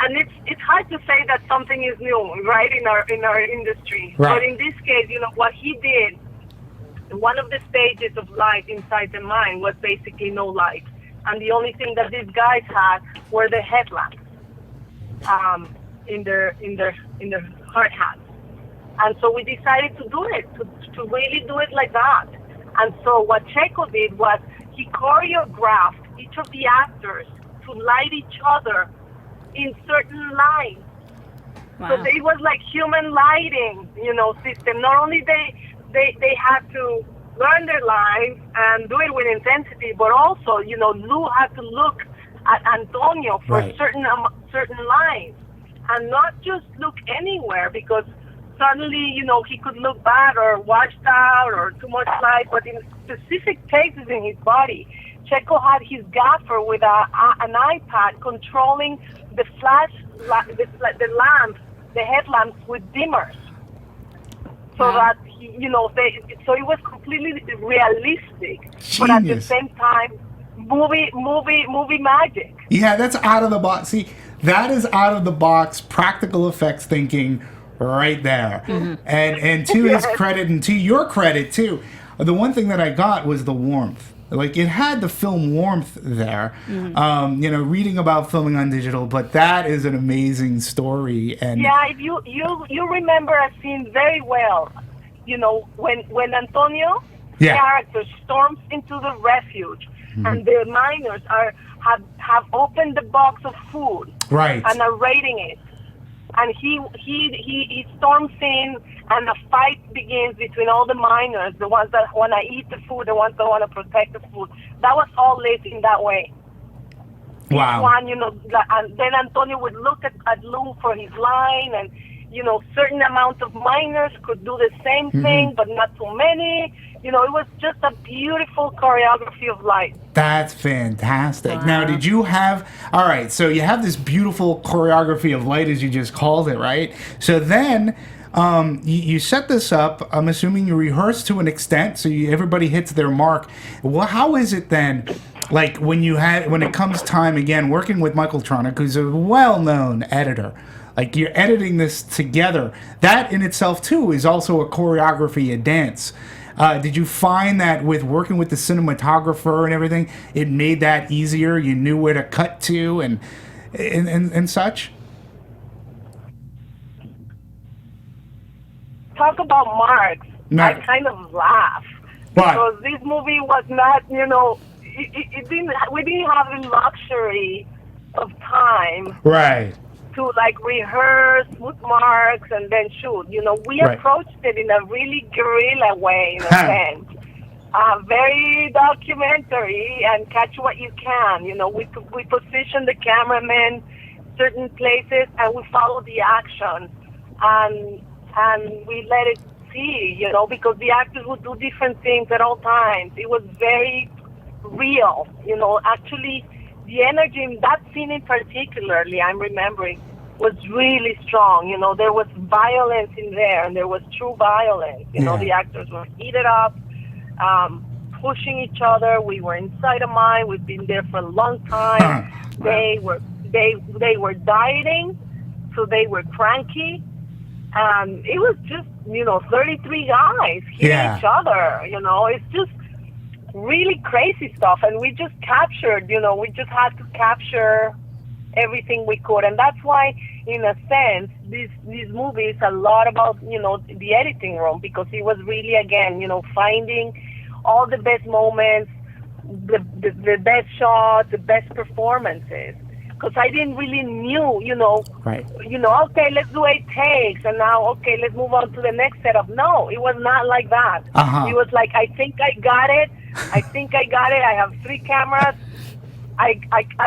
and it's hard to say that something is new, right, in our industry.
Right.
But in this case, what he did, one of the stages of light inside the mine was basically no light, and the only thing that these guys had were the headlamps in their hard hats. And so we decided to do it, to really do it like that. And so what Checo did was he choreographed each of the actors to light each other in certain lines.
Wow.
So it was like human lighting, system. Not only they had to learn their lines and do it with intensity, but also, Lou had to look at Antonio for
Right.
certain lines, and not just look anywhere, because suddenly, he could look bad or washed out or too much light, but in specific places in his body. Checo had his gaffer with an iPad controlling the flash, the lamps, the headlamps with dimmers, so that so it was completely realistic, but at the
Genius.
same time, movie magic.
Yeah, that's out of the box. See, that is out of the box practical effects thinking right there.
Mm-hmm.
And to his credit, and to your credit too, the one thing that I got was the warmth. Like, it had the film warmth there. Mm-hmm. Reading about filming on digital, but that is an amazing story. And
yeah, if you remember a scene very well, when Antonio character storms into the refuge, mm-hmm. and the miners have opened the box of food,
right,
and are raiding it, and he storms in, and a fight begins between all the miners, the ones that want to eat the food, the ones that want to protect the food. That was all lit in that way.
Wow.
Each one, and then Antonio would look at Lou for his line, and certain amount of miners could do the same thing, but not too many. It was just a beautiful choreography of light.
That's fantastic.
Wow.
Now, did you have... All right, so you have this beautiful choreography of light, as you just called it, right? So then you set this up. I'm assuming you rehearsed to an extent, so everybody hits their mark. Well, how is it then, like, when it comes time, again, working with Michael Tronick, who's a well-known editor, like, you're editing this together. That in itself, too, is also a choreography, a dance. Did you find that with working with the cinematographer and everything, it made that easier? You knew where to cut to and such?
Talk about marks.
No.
I kind of laugh.
Why?
Because this movie was not, it didn't. We didn't have the luxury of time
Right.
to like rehearse, put marks, and then shoot. We
Right.
approached it in a really guerrilla way, in a sense. Very documentary and catch what you can. We position the cameraman certain places and we follow the action, and we let it see. Because the actors would do different things at all times. It was very real. Actually, the energy in that scene in particularly, I'm remembering, was really strong. There was violence in there, and there was true violence. The actors were heated up, pushing each other. We were inside a mine. We've been there for a long time. They were dieting, so they were cranky. It was just 33 guys hitting each other. It's just really crazy stuff, and we just captured. We just had to capture everything we could, and that's why, in a sense, this movie is a lot about the editing room, because it was really, again, finding all the best moments, the best shots, the best performances. Because I didn't really knew,
Right.
Okay, let's do 8 takes, and now, okay, let's move on to the next setup. No, it was not like that. It was like, I think I got it. I have 3 cameras. I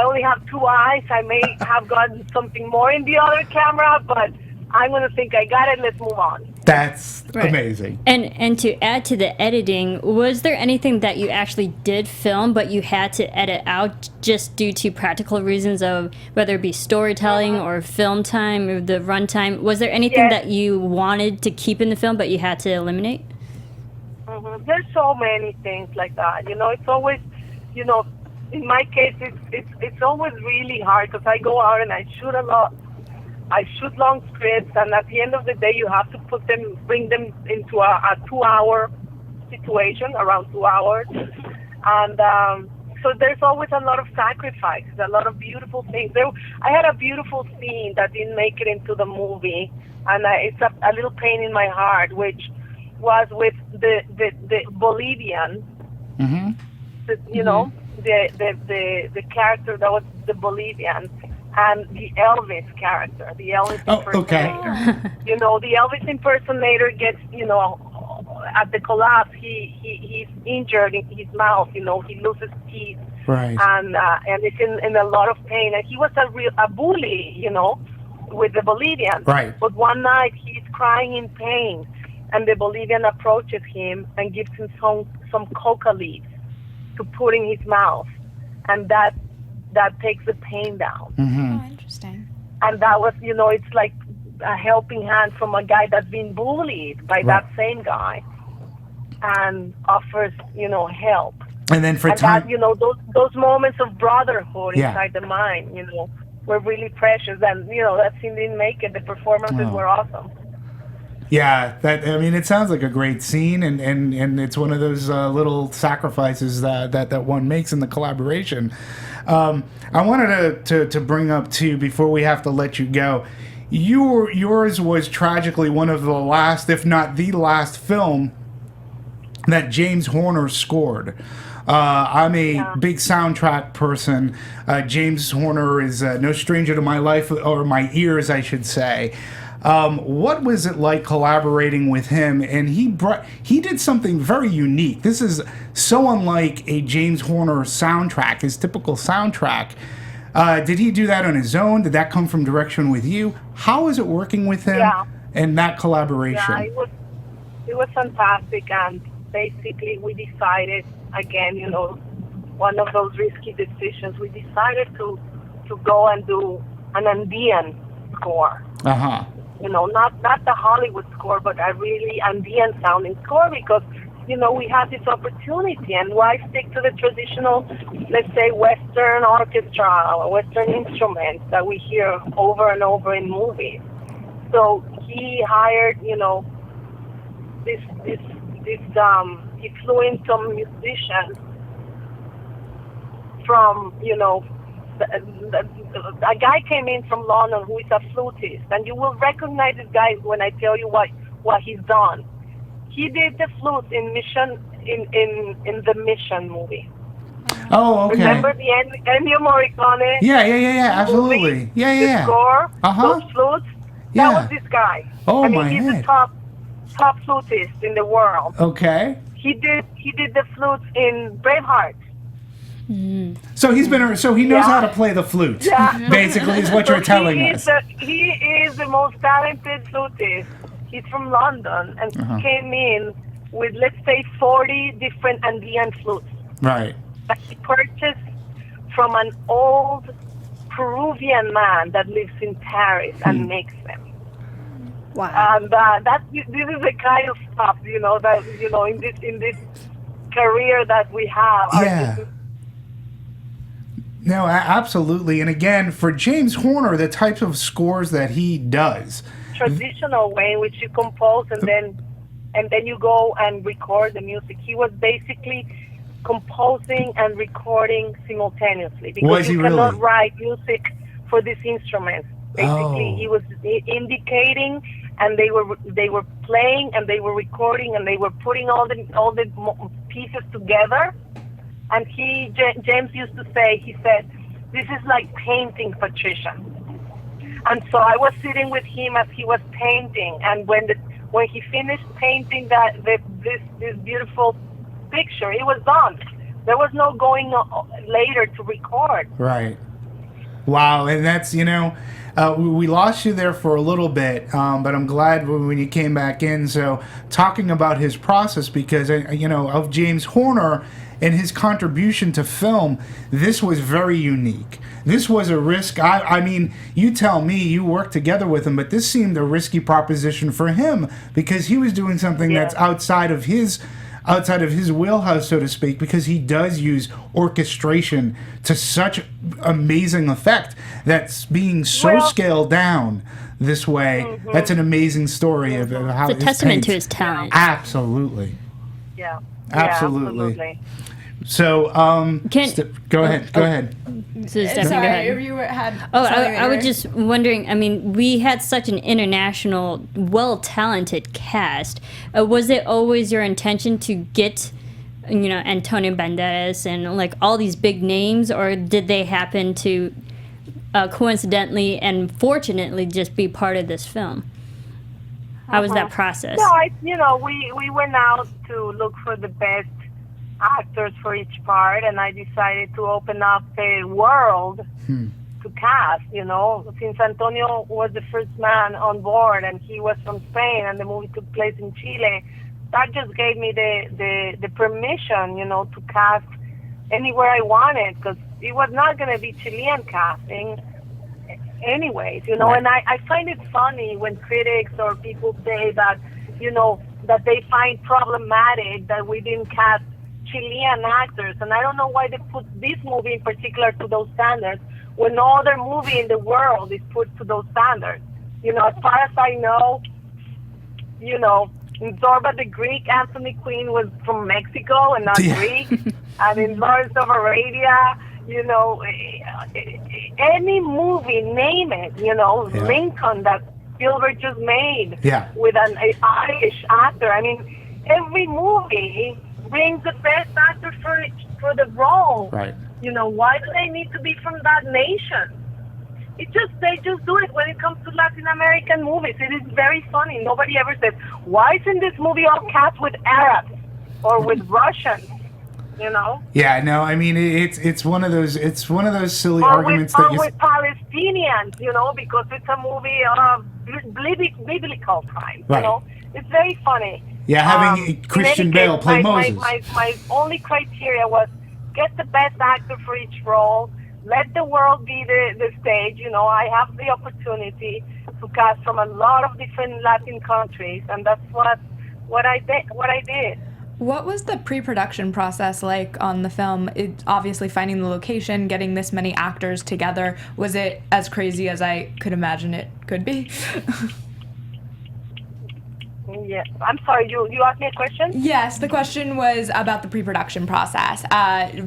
only have 2 eyes. I may have gotten something more in the other camera, but I'm going to think I got it. Let's move on.
That's amazing.
And to add to the editing, was there anything that you actually did film but you had to edit out just due to practical reasons of whether it be storytelling or film time or the runtime? Was there anything that you wanted to keep in the film but you had to eliminate?
There's so many things like that. It's always, in my case, it's always really hard because I go out and I shoot a lot. I shoot long scripts, and at the end of the day, you have to bring them into a 2-hour situation, around 2 hours. And so there's always a lot of sacrifices, a lot of beautiful things. I had a beautiful scene that didn't make it into the movie, and it's a little pain in my heart, which was with the Bolivian, the character that was the Bolivian, and the Elvis character, the Elvis impersonator. The Elvis impersonator gets, at the collapse, he's injured in his mouth. He loses teeth,
Right.
and it's in a lot of pain. And he was a bully, with the Bolivian.
Right.
But one night he's crying in pain, and the Bolivian approaches him and gives him some coca leaves to put in his mouth, and that takes the pain down.
Oh, interesting.
And that was, it's like a helping hand from a guy that's been bullied by that same guy, and offers, help.
And then
that, those moments of brotherhood inside the mine, were really precious. And, that scene didn't make it. The performances were awesome.
Yeah, it sounds like a great scene, and it's one of those little sacrifices that one makes in the collaboration. I wanted to bring up too, before we have to let you go, yours was tragically one of the last, if not the last, film that James Horner scored. I'm a big soundtrack person. James Horner is no stranger to my life, or my ears, I should say. What was it like collaborating with him? And he did something very unique. This is so unlike a James Horner soundtrack, his typical soundtrack. Did he do that on his own? Did that come from direction with you? How is it working with him and that collaboration?
Yeah, it was fantastic, and basically we decided, again, one of those risky decisions, we decided to go and do an Andean score. Not the Hollywood score, but a really Andean sounding score, because we had this opportunity, and why stick to the traditional, let's say, Western orchestra or Western instruments that we hear over and over in movies? So he hired, this he flew in some musicians from, a guy came in from London who is a flutist, and you will recognize this guy when I tell you what he's done. He did the flute in the Mission movie.
Oh, okay.
Remember the Ennio Morricone?
Yeah, absolutely.
Movie?
Yeah.
The score,
Uh-huh.
those flutes.
Yeah.
That was this guy.
Oh,
he's
head.
the top flutist in the world.
Okay.
He did the flutes in Braveheart.
So he knows how to play the flute.
Yeah.
Basically, is what you're telling us.
He is the most talented flutist. He's from London, and he came in with, let's say, 40 different Andean flutes
Right.
that he purchased from an old Peruvian man that lives in Paris and makes them.
Wow.
And this is the kind of stuff, that in this career that we have.
Yeah. No, absolutely. And again, for James Horner, the types of scores that he does.
Traditional way in which you compose and then you go and record the music. He was basically composing and recording simultaneously because
Was he
you cannot
really?
write music for these instruments. Basically, he was indicating, and they were playing, and they were recording, and they were putting all the pieces together. And James used to say, he said, "This is like painting, Patricia." And so I was sitting with him as he was painting, and when he finished painting this beautiful picture, it was done. There was no going later to record.
Right. Wow, and that's, we lost you there for a little bit, but I'm glad when you came back in. So talking about his process, because, of James Horner and his contribution to film, this was very unique. This was a risk. I mean, you tell me, you worked together with him, but this seemed a risky proposition for him because he was doing something that's outside of his wheelhouse, so to speak, because he does use orchestration to such amazing effect that's being so scaled down this way. That's an amazing story of how
It's a testament to his talent.
Absolutely.
Yeah.
Absolutely.
Yeah, absolutely.
So, go ahead.
So Stephanie, go
Sorry,
ahead.
if you had.
Oh,
something
I was
that
just wondering. I mean, we had such an international, well-talented cast. Was it always your intention to get, Antonio Banderas and like all these big names, or did they happen to coincidentally and fortunately just be part of this film? How was that process?
No, we went out to look for the best actors for each part, and I decided to open up the world to cast, since Antonio was the first man on board and he was from Spain and the movie took place in Chile. That just gave me the permission, to cast anywhere I wanted, because it was not going to be Chilean casting anyways,
Right.
And I find it funny when critics or people say that, that they find problematic that we didn't cast Chilean actors, and I don't know why they put this movie in particular to those standards when no other movie in the world is put to those standards. As far as I know, in Zorba the Greek, Anthony Quinn was from Mexico and not Greek, and in Lawrence of Arabia, any movie, name it, Lincoln that Spielberg just made with an Irish actor. I mean, every movie brings the best actor for the role.
Right.
Why do they need to be from that nation? They just do it when it comes to Latin American movies. It is very funny. Nobody ever says, why isn't this movie all cast with Arabs or with Russians?
Yeah, no, I mean it's one of those silly
or
arguments
with,
that
or with Palestinians, because it's a movie of biblical times.
Right.
It's very funny.
Yeah, having Christian
in any
Bale
case,
play
my,
Moses.
My only criteria was get the best actor for each role. Let the world be the stage. I have the opportunity to cast from a lot of different Latin countries, and that's what I did.
What was the pre-production process like on the film? Obviously, finding the location, getting this many actors together. Was it as crazy as I could imagine it could be?
Yeah, I'm sorry. You asked me a question.
Yes, the question was about the pre-production process,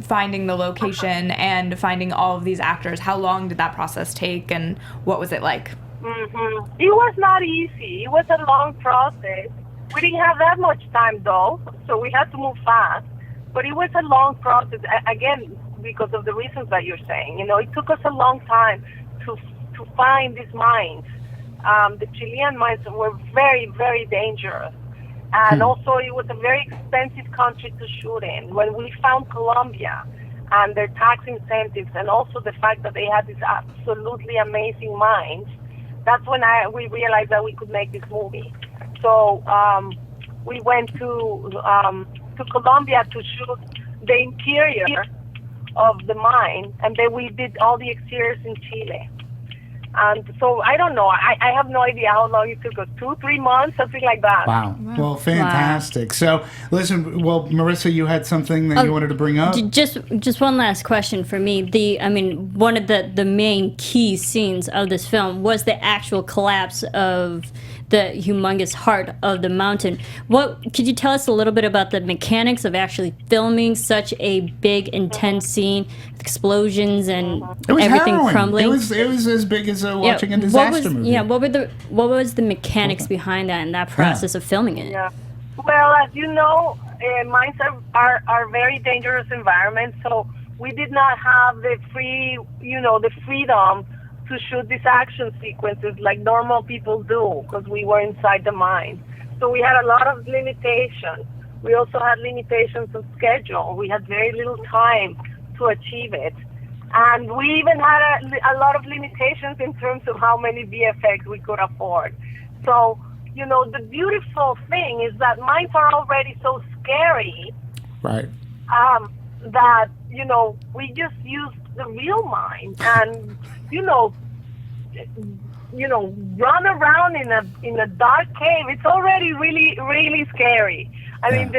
finding the location and finding all of these actors. How long did that process take, and what was it like?
It was not easy. It was a long process. We didn't have that much time though, so we had to move fast. But it was a long process. Again, because of the reasons that you're saying. It took us a long time to find these mines. The Chilean mines were very, very dangerous. And also it was a very expensive country to shoot in. When we found Colombia and their tax incentives, and also the fact that they had these absolutely amazing mines, that's when we realized that we could make this movie. So we went to Colombia to shoot the interior of the mine, and then we did all the exteriors in Chile. And so I don't know. I have no idea how long it took us. 2-3 months, something like that.
Wow. Well, fantastic. So, listen. Well, Marissa, you had something that you wanted to bring up.
Just one last question for me. One of the main key scenes of this film was the actual collapse of the humongous heart of the mountain. Could you tell us a little bit about the mechanics of actually filming such a big, intense scene, explosions and everything
harrowing.
crumbling?
It was as big as watching a disaster movie.
Yeah, what was the mechanics behind that and that process of filming it?
Yeah. Well, as you know, mines are very dangerous environments, so we did not have the freedom to shoot these action sequences like normal people do, because we were inside the mine. So we had a lot of limitations. We also had limitations of schedule. We had very little time to achieve it. And we even had a lot of limitations in terms of how many VFX we could afford. So, the beautiful thing is that mines are already so scary.
Right.
That, we just used the real mine and, run around in a dark cave. It's already really, really scary. I mean,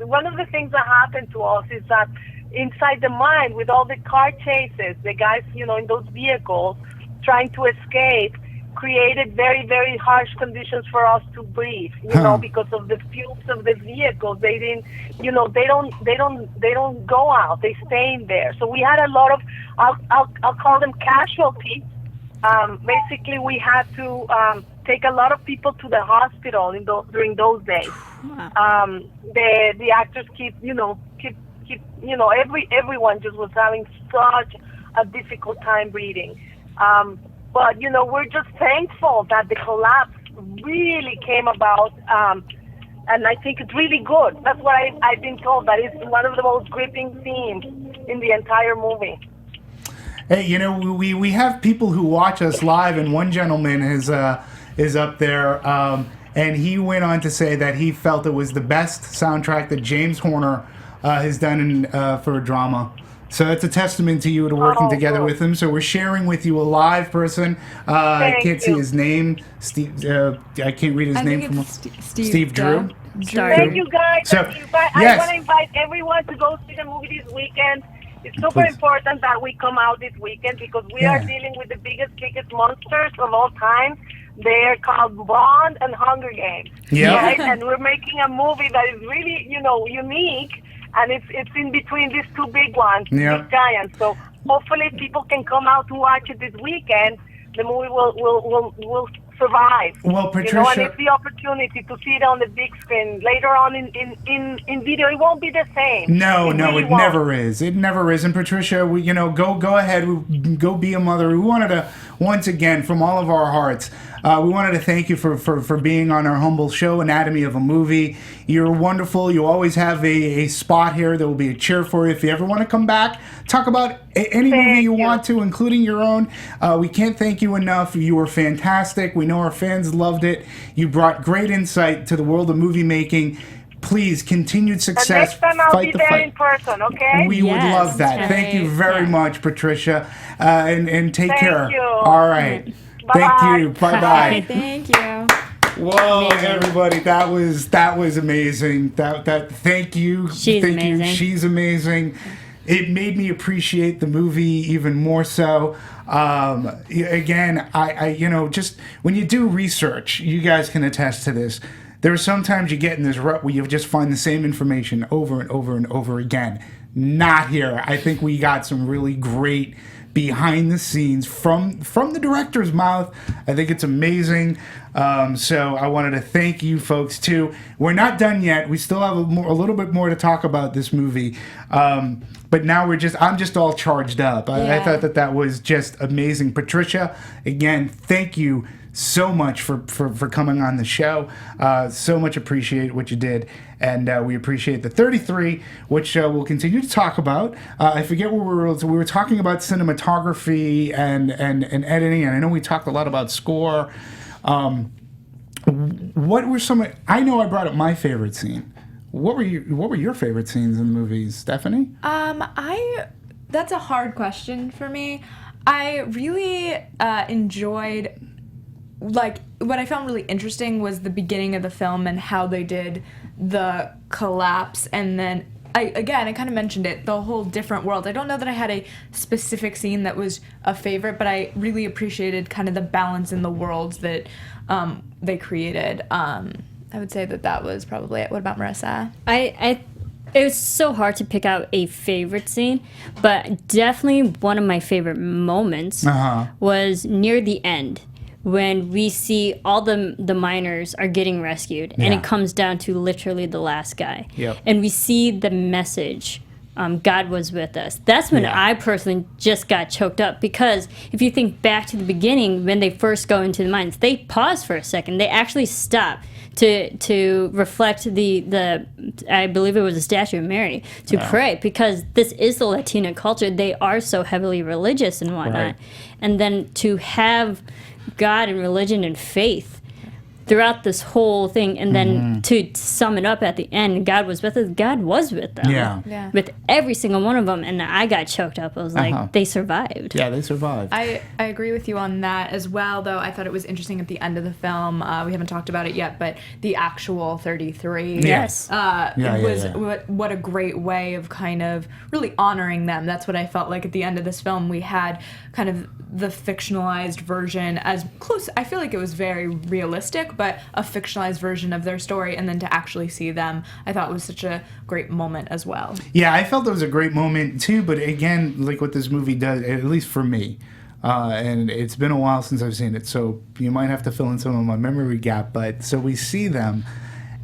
one of the things that happened to us is that inside the mine, with all the car chases, the guys, in those vehicles trying to escape, created very, very harsh conditions for us to breathe. Because of the fumes of the vehicles, they didn't, they don't go out. They stay in there. So we had a lot of, I'll call them casualties. Basically, we had to take a lot of people to the hospital during those days. The actors everyone just was having such a difficult time breathing. But, we're just thankful that the collapse really came about, and I think it's really good. That's what I've been told, that it's one of the most gripping scenes in the entire movie.
Hey, we have people who watch us live, and one gentleman is up there, and he went on to say that he felt it was the best soundtrack that James Horner has done for a drama. So it's a testament to you to working together with him. So we're sharing with you a live person. I can't see his name. Steve. I can't read his name from Steve Drew.
Thank you, guys.
So,
I want to invite everyone to go see the movie this weekend. It's super important that we come out this weekend, because we are dealing with the biggest monsters of all time. They're called Bond and Hunger Games.
Yeah.
Right? And we're making a movie that is really, unique, and it's in between these two big ones, big giants. So hopefully people can come out to watch it this weekend. The movie will survive.
Well, Patricia,
and it's the opportunity to see it on the big screen. Later on in video, it won't be the same.
No, it never is. It never is. And Patricia, we, go ahead, go be a mother. We wanted to, once again, from all of our hearts, we wanted to thank you for being on our humble show, Anatomy of a Movie. You're wonderful. You always have a spot here. There will be a chair for you if you ever want to come back. Talk about any movie you want to, including your own. We can't thank you enough. You were fantastic. We know our fans loved it. You brought great insight to the world of movie making. Please, continued success.
And next time I'll be there in person, okay?
We would love that. Thank you very much, Patricia. And take care.
Thank you.
All right.
Bye-bye.
Thank you. Bye-bye.
Thank you.
Whoa, everybody, that was amazing. Thank you.
She's amazing.
She's amazing. It made me appreciate the movie even more so. Again, I just when you do research, you guys can attest to this. there are sometimes you get in this rut where you just find the same information over and over and over again. Not here. I think we got some really great behind the scenes from the director's mouth. I think it's amazing. So I wanted to thank you folks too. We're not done yet. We still have a little bit more to talk about this movie. But now I'm just all charged up. I thought that was just amazing. Patricia, again, thank you so much for coming on the show. So much appreciate what you did. And we appreciate the 33, which we'll continue to talk about. I forget what we were talking about cinematography and editing, and I know we talked a lot about score. What were some? I know I brought up my favorite scene. What were your favorite scenes in the movies, Stephanie?
That's a hard question for me. I really enjoyed. Like, what I found really interesting was the beginning of the film and how they did the collapse, and then I kind of mentioned it, the whole different world. I don't know that I had a specific scene that was a favorite, but I really appreciated kind of the balance in the worlds that they created. I would say that was probably it. What about Marissa?
It was so hard to pick out a favorite scene, but definitely one of my favorite moments was near the end, when we see all the miners are getting rescued, and it comes down to literally the last guy.
Yep.
And we see the message, God was with us. That's when I personally just got choked up, because if you think back to the beginning, when they first go into the mines, they pause for a second. They actually stop to reflect the I believe it was a statue of Mary, to pray, because this is the Latina culture. They are so heavily religious and whatnot.
Right.
And then to have God and religion and faith throughout this whole thing, and then to sum it up at the end, God was with us. God was with them.
Yeah.
With every single one of them, and I got choked up. I was like, they survived.
Yeah, they survived.
I agree with you on that as well, though. I thought it was interesting at the end of the film. We haven't talked about it yet, but the actual 33.
Yes.
What a great way of kind of really honoring them. That's what I felt like at the end of this film. We had kind of the fictionalized version, as close, I feel like it was very realistic, but a fictionalized version of their story, and then to actually see them, I thought was such a great moment as well.
Yeah, I felt it was a great moment too, but again, like what this movie does, at least for me, and it's been a while since I've seen it, so you might have to fill in some of my memory gap, but so we see them,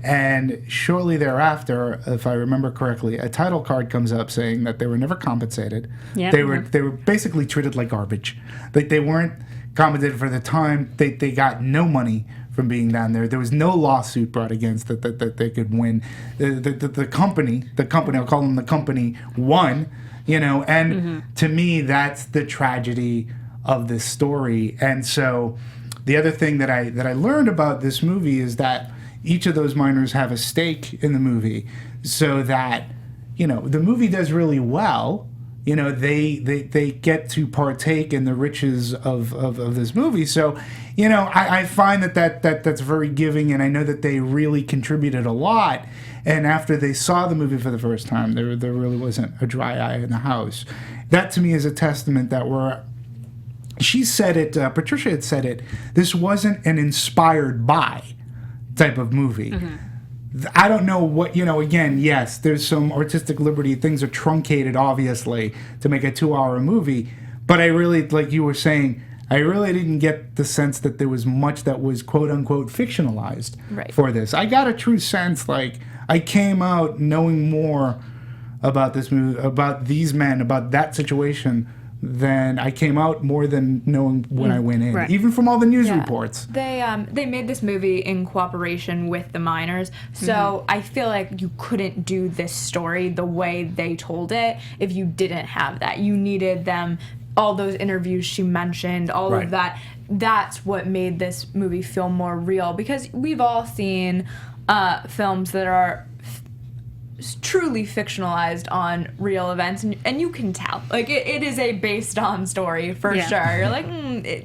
and shortly thereafter, if I remember correctly, a title card comes up saying that they were never compensated.
Yep.
They were basically treated like garbage. Like, they weren't compensated for the time. They got no money from being down there. There was no lawsuit brought against that they could win. The company, I'll call them the company, won, and to me, that's the tragedy of this story. And so the other thing that I learned about this movie is that each of those miners have a stake in the movie, so that, the movie does really well. They get to partake in the riches of this movie. So, I find that's very giving, and I know that they really contributed a lot. And after they saw the movie for the first time, there really wasn't a dry eye in the house. That to me is a testament that she said it, Patricia had said it, this wasn't an inspired by type of movie. I don't know what, again, yes, there's some artistic liberty. Things are truncated, obviously, to make a 2-hour movie. But I really, like you were saying, I really didn't get the sense that there was much that was quote-unquote fictionalized for this. I got a true sense, like, I came out knowing more about this movie, about these men, about that situation, than I came out more than knowing when I went in, even from all the news reports.
They made this movie in cooperation with the miners, so I feel like you couldn't do this story the way they told it if you didn't have that. You needed them, all those interviews she mentioned, all of that. That's what made this movie feel more real, because we've all seen films that are truly fictionalized on real events, and you can tell, like, it is a based on story for sure. You're like,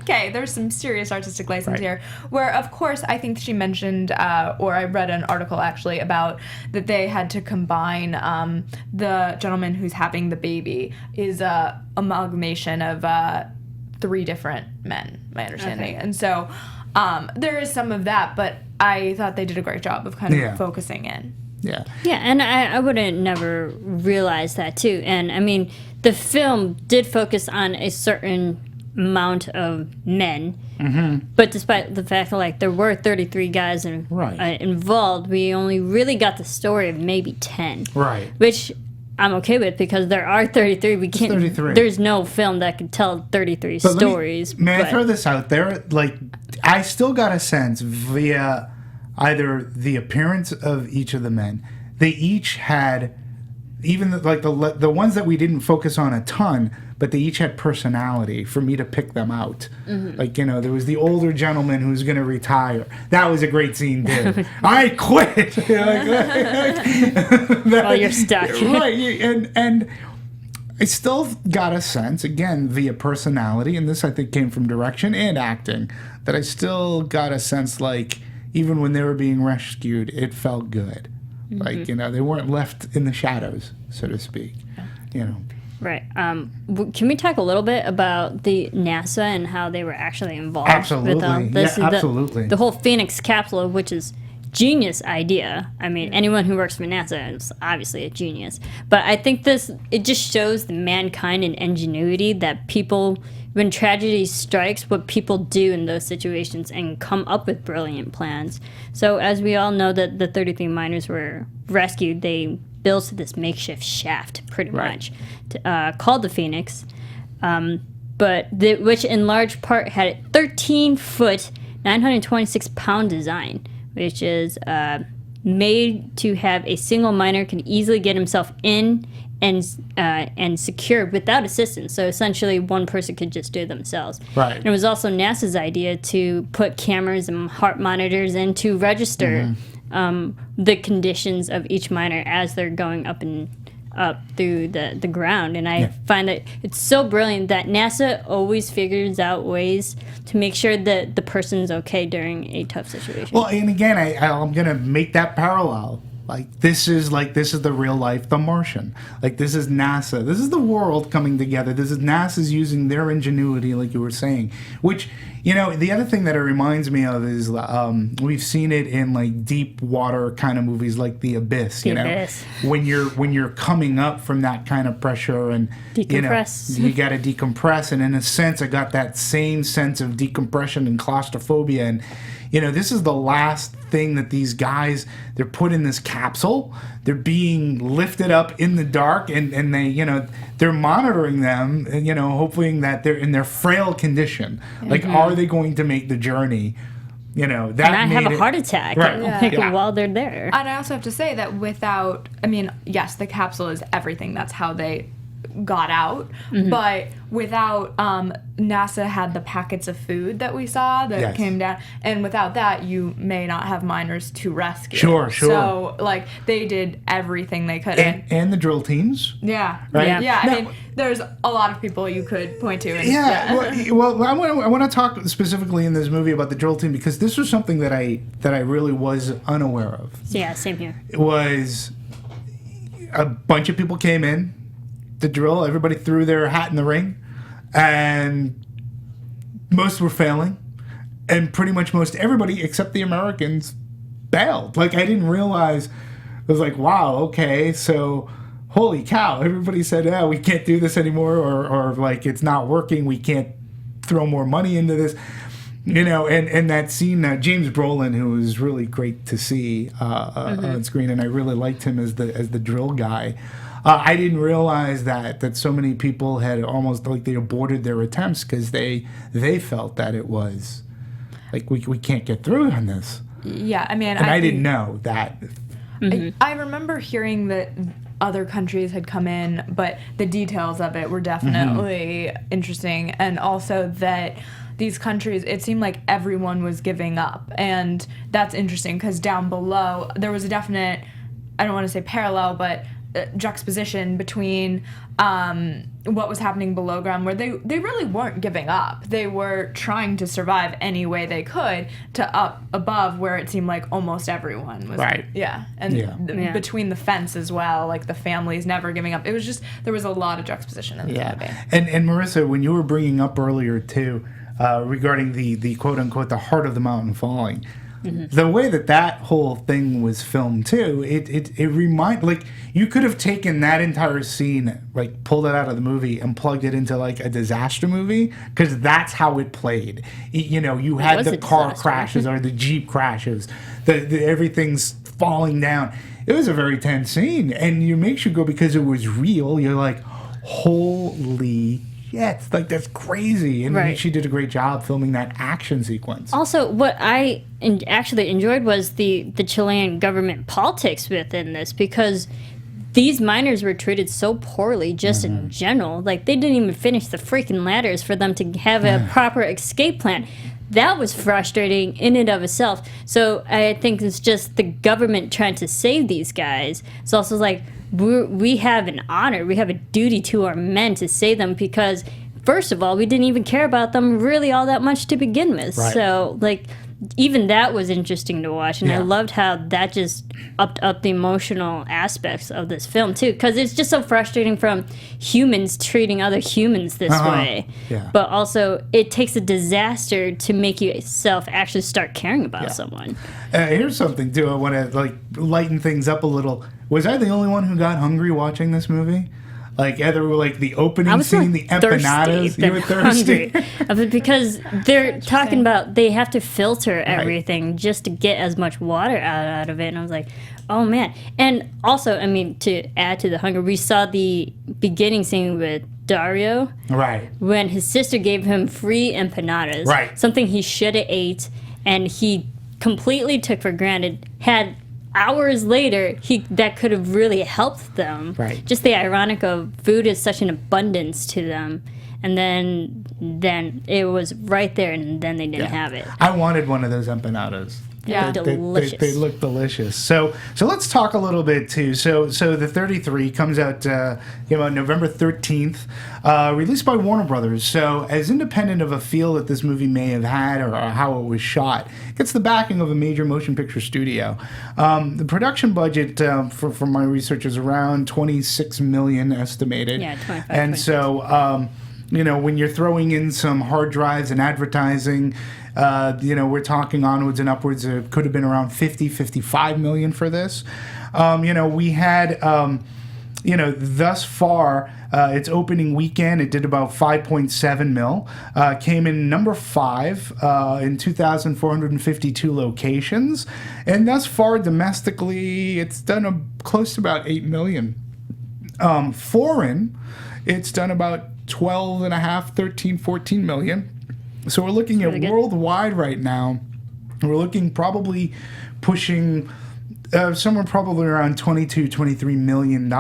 okay, there's some serious artistic license here, where of course I think she mentioned, or I read an article actually about that they had to combine the gentleman who's having the baby is a amalgamation of 3 different men, my understanding. And so there is some of that, but I thought they did a great job of kind of focusing in.
Yeah.
Yeah, and I wouldn't never realize that too. And I mean, the film did focus on a certain amount of men, but despite the fact that like there were 33 guys involved, we only really got the story of maybe 10.
Right.
Which I'm okay with because there are 33. We can't.
33.
There's no film that could tell 33 stories.
May I throw this out there? Like, I still got a sense via either the appearance of each of the men, they each had, even the ones that we didn't focus on a ton, but they each had personality for me to pick them out. Like, you know, there was the older gentleman who's going to retire. That was a great scene, too. I quit.
Well, you're stuck.
Right. And I still got a sense, again, via personality, and this I think came from direction and acting, that I still got a sense like, even when they were being rescued, it felt good. Like, you know, they weren't left in the shadows, so to speak. You know.
Right. Can we talk a little bit about the NASA and how they were actually involved?
Absolutely.
With this?
Yeah, absolutely.
The whole Phoenix capsule, which is genius idea. I mean, anyone who works for NASA is obviously a genius. But I think it just shows the mankind and ingenuity that people, when tragedy strikes, what people do in those situations and come up with brilliant plans. So as we all know that the 33 miners were rescued, they built this makeshift shaft, pretty much, called the Phoenix, which in large part had a 13-foot, 926-pound design, which is made to have a single miner can easily get himself in and secured without assistance. So essentially, one person could just do it themselves.
Right.
And it was also NASA's idea to put cameras and heart monitors in to register the conditions of each miner as they're going up through the ground. And I find that it's so brilliant that NASA always figures out ways to make sure that the person's okay during a tough situation.
Well, and again, I'm going to make that parallel. This is the real life The Martian. Like, this is NASA. This is the world coming together. This is NASA's using their ingenuity, like you were saying. Which, you know, the other thing that it reminds me of is we've seen it in like deep water kind of movies like The Abyss.
Abyss.
When you're coming up from that kind of pressure and
decompress.
You got to decompress. And in a sense, I got that same sense of decompression and claustrophobia. And you know, this is the last thing that these guys, they're put in this capsule, they're being lifted up in the dark, and they, you know, they're monitoring them, you know, hoping that they're in their frail condition. Like, are they going to make the journey? You know, that
and I have a heart attack while they're there.
And I also have to say that without, I mean, yes, the capsule is everything. That's how they got out, but without NASA had the packets of food that we saw that came down, and without that you may not have miners to rescue.
Sure.
So like they did everything they could,
and the drill teams.
Right?
Yeah.
I mean, there's a lot of people you could point to.
Well, I want to talk specifically in this movie about the drill team because this was something that I really was unaware of.
Yeah, same here.
It was a bunch of people came in to drill. Everybody threw their hat in the ring, and most were failing, and pretty much most everybody except the Americans bailed. Like, I didn't realize. I was like, wow, okay, so holy cow, everybody said, yeah, we can't do this anymore, or like it's not working, we can't throw more money into this, you know. And that scene, James Brolin, who was really great to see on screen, and I really liked him as the drill guy. I didn't realize that so many people had almost like they aborted their attempts because they felt that it was like we can't get through on this.
Yeah, I mean,
and I didn't know that.
I remember hearing that other countries had come in, but the details of it were definitely interesting, and also that these countries, it seemed like everyone was giving up, and that's interesting because down below there was a definite, I don't want to say parallel, but juxtaposition between what was happening below ground, where they really weren't giving up. They were trying to survive any way they could, to up above where it seemed like almost everyone was.
Right.
Yeah. And between the fence as well, like the families never giving up. It was just, there was a lot of juxtaposition in the movie.
And Marissa, when you were bringing up earlier too, regarding the quote unquote the heart of the mountain falling. The way that whole thing was filmed too, it like you could have taken that entire scene, like pulled it out of the movie and plugged it into like a disaster movie, because that's how it played. You had the car crashes or the Jeep crashes, the everything's falling down. It was a very tense scene, and it makes you go, because it was real. You're like, holy. Yeah, it's like, that's crazy. And she did a great job filming that action sequence.
Also, what I actually enjoyed was the Chilean government politics within this, because these miners were treated so poorly just in general. Like, they didn't even finish the freaking ladders for them to have a proper escape plan. That was frustrating in and of itself. So I think it's just the government trying to save these guys. It's also like, we have an honor, we have a duty to our men to save them, because first of all, we didn't even care about them really all that much to begin with. Right. So like, even that was interesting to watch, and I loved how that just upped up the emotional aspects of this film too, because it's just so frustrating from humans treating other humans this way. But also, it takes a disaster to make yourself actually start caring about someone.
Here's something too, I want to like lighten things up a little. Was I the only one who got hungry watching this movie? Like, either like the opening scene, the empanadas. You were thirsty.
Because they're talking about they have to filter everything just to get as much water out of it. And I was like, oh, man. And also, I mean, to add to the hunger, we saw the beginning scene with Dario. Right. When his sister gave him free empanadas. Right. Something he should have ate, and he completely took for granted. Had hours later, that could have really helped them. Right. Just the ironic of food is such an abundance to them, and then it was right there, and then they didn't have it.
I wanted one of those empanadas.
Yeah, delicious.
They look delicious. So let's talk a little bit too. So the 33 comes out November 13th, released by Warner Brothers. So as independent of a feel that this movie may have had or how it was shot, it gets the backing of a major motion picture studio. The production budget for my research is around $26 million estimated.
Yeah, 25.
And
26.
So when you're throwing in some hard drives and advertising, we're talking onwards and upwards. It could have been around 55 million for this. We had, thus far, its opening weekend, it did about 5.7 mil. Came in number 5 in 2,452 locations. And thus far, domestically, it's done close to about 8 million. Foreign, it's done about 13, 14 million. So we're looking at worldwide right now. We're looking probably pushing somewhere probably around $22-23 million.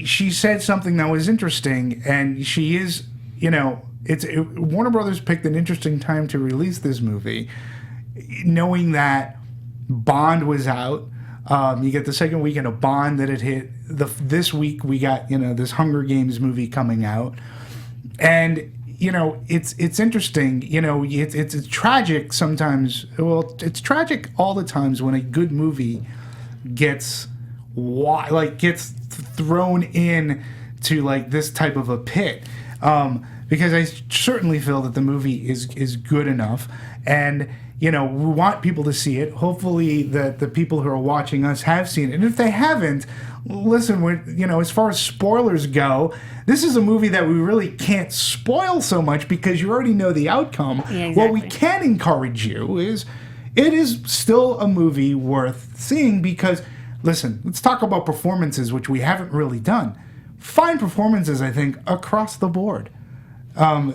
She said something that was interesting, and she is, Warner Brothers picked an interesting time to release this movie, knowing that Bond was out. You get the second weekend of Bond that it hit. This week we got this Hunger Games movie coming out, and it's interesting. It's tragic sometimes. Well, it's tragic all the times when a good movie gets thrown in to like this type of a pit. Because I certainly feel that the movie is good enough, and we want people to see it. Hopefully, the people who are watching us have seen it, and if they haven't, listen. As far as spoilers go, this is a movie that we really can't spoil so much because you already know the outcome. Yeah, exactly. What we can encourage you is, it is still a movie worth seeing because, listen, let's talk about performances, which we haven't really done. Fine performances, I think, across the board.
I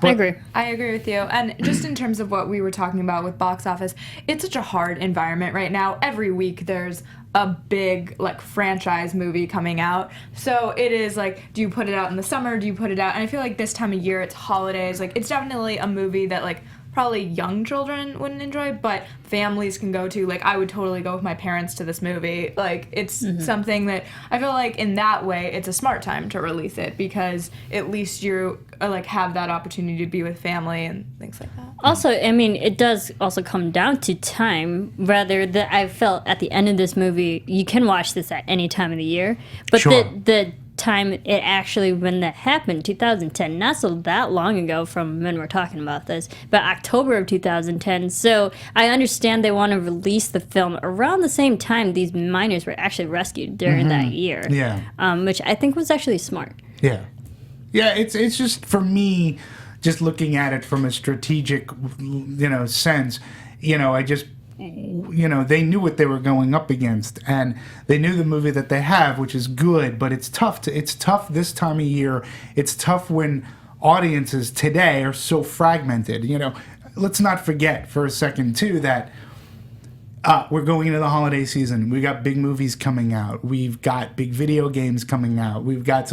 agree. I agree with you. And just in terms of what we were talking about with box office, it's such a hard environment right now. Every week there's a big franchise movie coming out. So it is do you put it out in the summer? Do you put it out? And I feel like this time of year, it's holidays. It's definitely a movie that probably young children wouldn't enjoy, but families can go to. I would totally go with my parents to this movie. It's something that I feel like in that way, it's a smart time to release it because at least you have that opportunity to be with family and things like that.
Also, I mean, it does also come down to time. Rather, that I felt at the end of this movie, you can watch this at any time of the year, but the time it actually, when that happened, 2010, not so that long ago from when we're talking about this, but October of 2010. So I understand they want to release the film around the same time these miners were actually rescued during that year.
Yeah.
Which I think was actually smart.
Yeah. Yeah, it's just, for me, just looking at it from a strategic, sense, I just, they knew what they were going up against, and they knew the movie that they have, which is good, but it's tough this time of year. It's tough when audiences today are so fragmented. Let's not forget for a second too that we're going into the holiday season. We got big movies coming out. We've got big video games coming out. We've got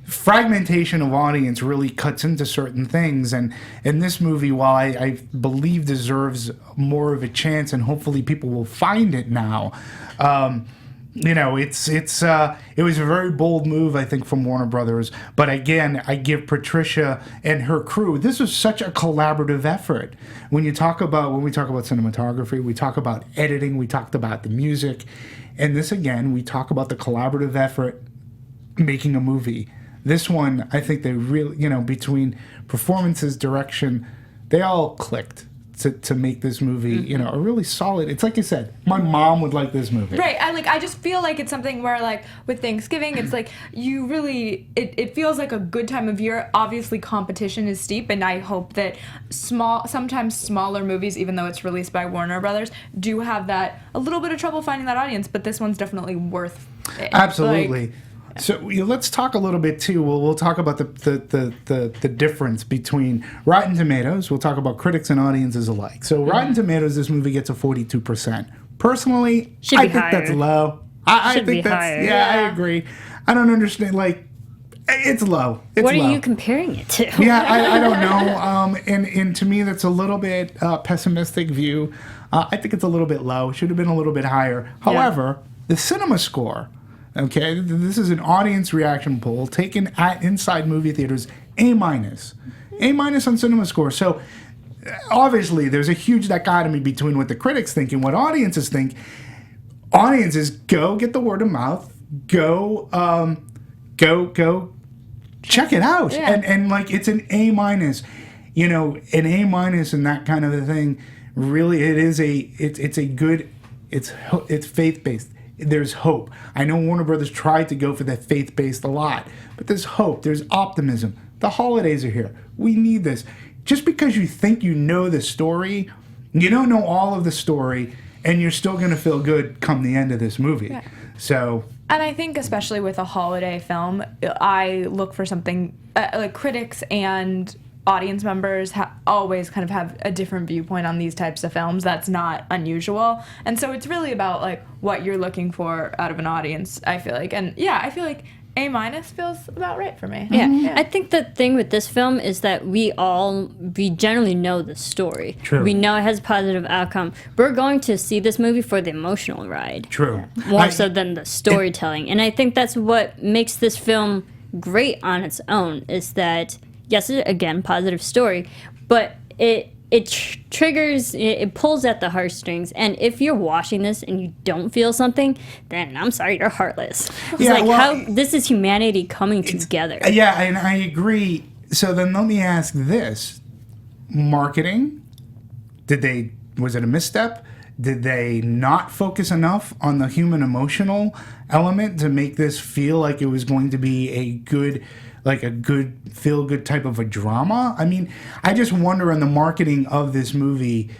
fragmentation of audience really cuts into certain things. And this movie, while I believe deserves more of a chance, and hopefully people will find it now. It was a very bold move, I think, from Warner Brothers. But again, I give Patricia and her crew. This was such a collaborative effort. When we talk about cinematography, we talk about editing, we talked about the music, and this again, we talk about the collaborative effort making a movie. This one, I think they really, between performances, direction, they all clicked to make this movie, a really solid. It's like you said, my mom would like this movie.
Right. I just feel like it's something where, like, with Thanksgiving, it's like you really, it feels like a good time of year. Obviously, competition is steep, and I hope that sometimes smaller movies, even though it's released by Warner Brothers, do have that a little bit of trouble finding that audience. But this one's definitely worth it.
Absolutely. So let's talk a little bit too. We'll talk about the difference between Rotten Tomatoes. We'll talk about critics and audiences alike. So Rotten Tomatoes, this movie gets a 42%. Personally, I think that's low. I think that's higher. Yeah, I agree. I don't understand. Like, it's low.
What are you comparing it to?
Yeah, I don't know. And to me, that's a little bit pessimistic view. I think it's a little bit low. Should have been a little bit higher. However, the cinema score. Okay, this is an audience reaction poll taken at Inside Movie Theaters, A-. A- on cinema score. So obviously there's a huge dichotomy between what the critics think and what audiences think. Audiences, go get the word of mouth, go check it out.
Yeah.
And like, it's an A-, an A- and that kind of a thing. Really, it's faith-based. There's hope. I know Warner Brothers tried to go for that faith-based a lot, but there's hope. There's optimism. The holidays are here. We need this. Just because you think you know the story, you don't know all of the story, and you're still going to feel good come the end of this movie.
Yeah.
So.
And I think especially with a holiday film, I look for something like critics and audience members always kind of have a different viewpoint on these types of films. That's not unusual. And so it's really about, like, what you're looking for out of an audience, I feel like. And yeah, I feel like A- feels about right for me.
Yeah. I think the thing with this film is that we generally know the story.
True.
We know it has a positive outcome. We're going to see this movie for the emotional ride.
True.
More so than the storytelling. And I think that's what makes this film great on its own, is that yes, again, positive story, but it triggers, it pulls at the heartstrings. And if you're watching this and you don't feel something, then I'm sorry, you're heartless. It's this is humanity coming together.
Yeah, and I agree. So then let me ask this. Marketing, was it a misstep? Did they not focus enough on the human emotional element to make this feel like it was going to be a good feel-good type of a drama? I mean, I just wonder in the marketing of this movie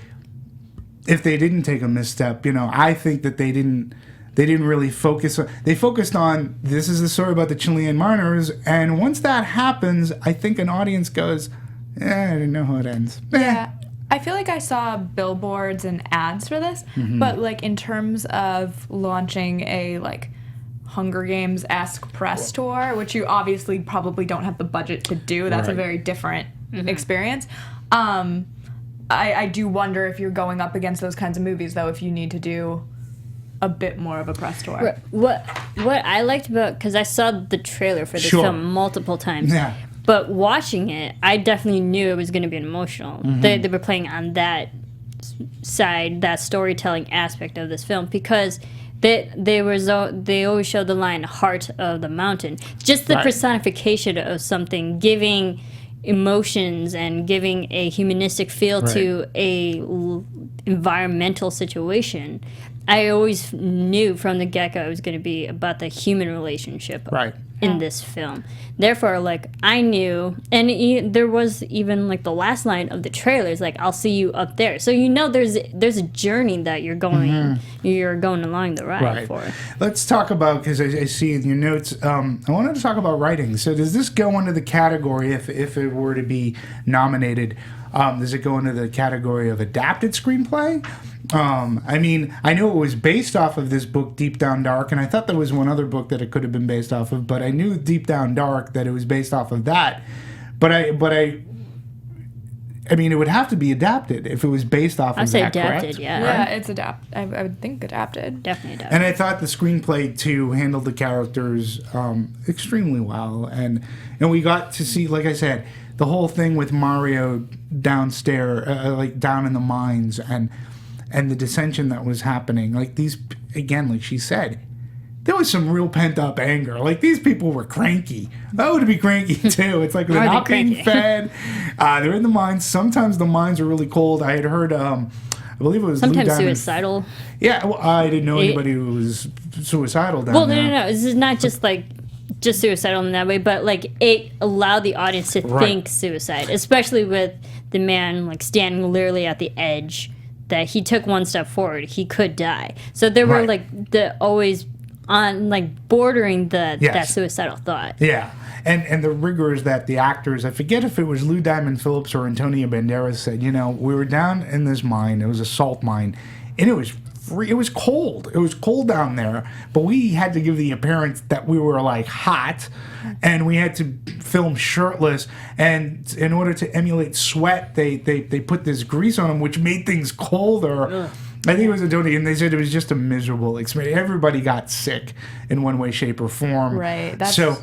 if they didn't take a misstep. I think that they didn't really focus. They focused on, this is the story about the Chilean miners, and once that happens, I think an audience goes, I didn't know how it ends.
Yeah. I feel like I saw billboards and ads for this, but, like, in terms of launching a, like, Hunger Games-esque press tour, which you obviously probably don't have the budget to do. That's a very different experience. I do wonder if you're going up against those kinds of movies, though, if you need to do a bit more of a press tour.
What I liked about, because I saw the trailer for this film multiple times, but watching it, I definitely knew it was going to be emotional. They were playing on that side, that storytelling aspect of this film, because they always show the line "heart of the mountain," just the personification of something, giving emotions and giving a humanistic feel to a environmental situation. I always knew from the get-go it was going to be about the human relationship in this film. Therefore, like, I knew, and there was even, like, the last line of the trailers, like, I'll see you up there. So you know there's a journey that you're going along the ride for.
Let's talk about, because I see in your notes, I wanted to talk about writing. So does this go into the category, if it were to be nominated, does it go into the category of adapted screenplay? I mean, I know it was based off of this book, Deep Down Dark, and I thought there was one other book that it could have been based off of, but I knew Deep Down Dark that it was based off of that. But I mean, it would have to be adapted if it was based off of that,
adapted,
correct?
Yeah, it's adapted. I would think adapted.
Definitely adapted.
And I thought the screenplay, too, handled the characters extremely well. And we got to see, like I said, the whole thing with Mario downstairs, like down in the mines, and the dissension that was happening. Like, these, again, like she said, there was some real pent-up anger. Like, these people were cranky. I would be cranky, too. It's like they're not being fed. They're in the mines. Sometimes the mines are really cold. I had heard, I believe it was
sometimes suicidal.
Yeah, well, I didn't know anybody who was suicidal down there.
No. This is not just, like, just suicidal in that way, but, like, it allowed the audience to think suicide, especially with the man, like, standing literally at the edge, that he took one step forward, he could die. So there were like always on, like, bordering that suicidal thought.
Yeah, and the rigors that the actors, I forget if it was Lou Diamond Phillips or Antonio Banderas, said, you know, we were down in this mine, it was a salt mine, and it was cold. It was cold down there, but we had to give the appearance that we were, like, hot, and we had to film shirtless, and in order to emulate sweat, they put this grease on them, which made things colder. Ugh. I think it was Antonio, and they said it was just a miserable experience. Everybody got sick in one way, shape, or form.
Right.
So,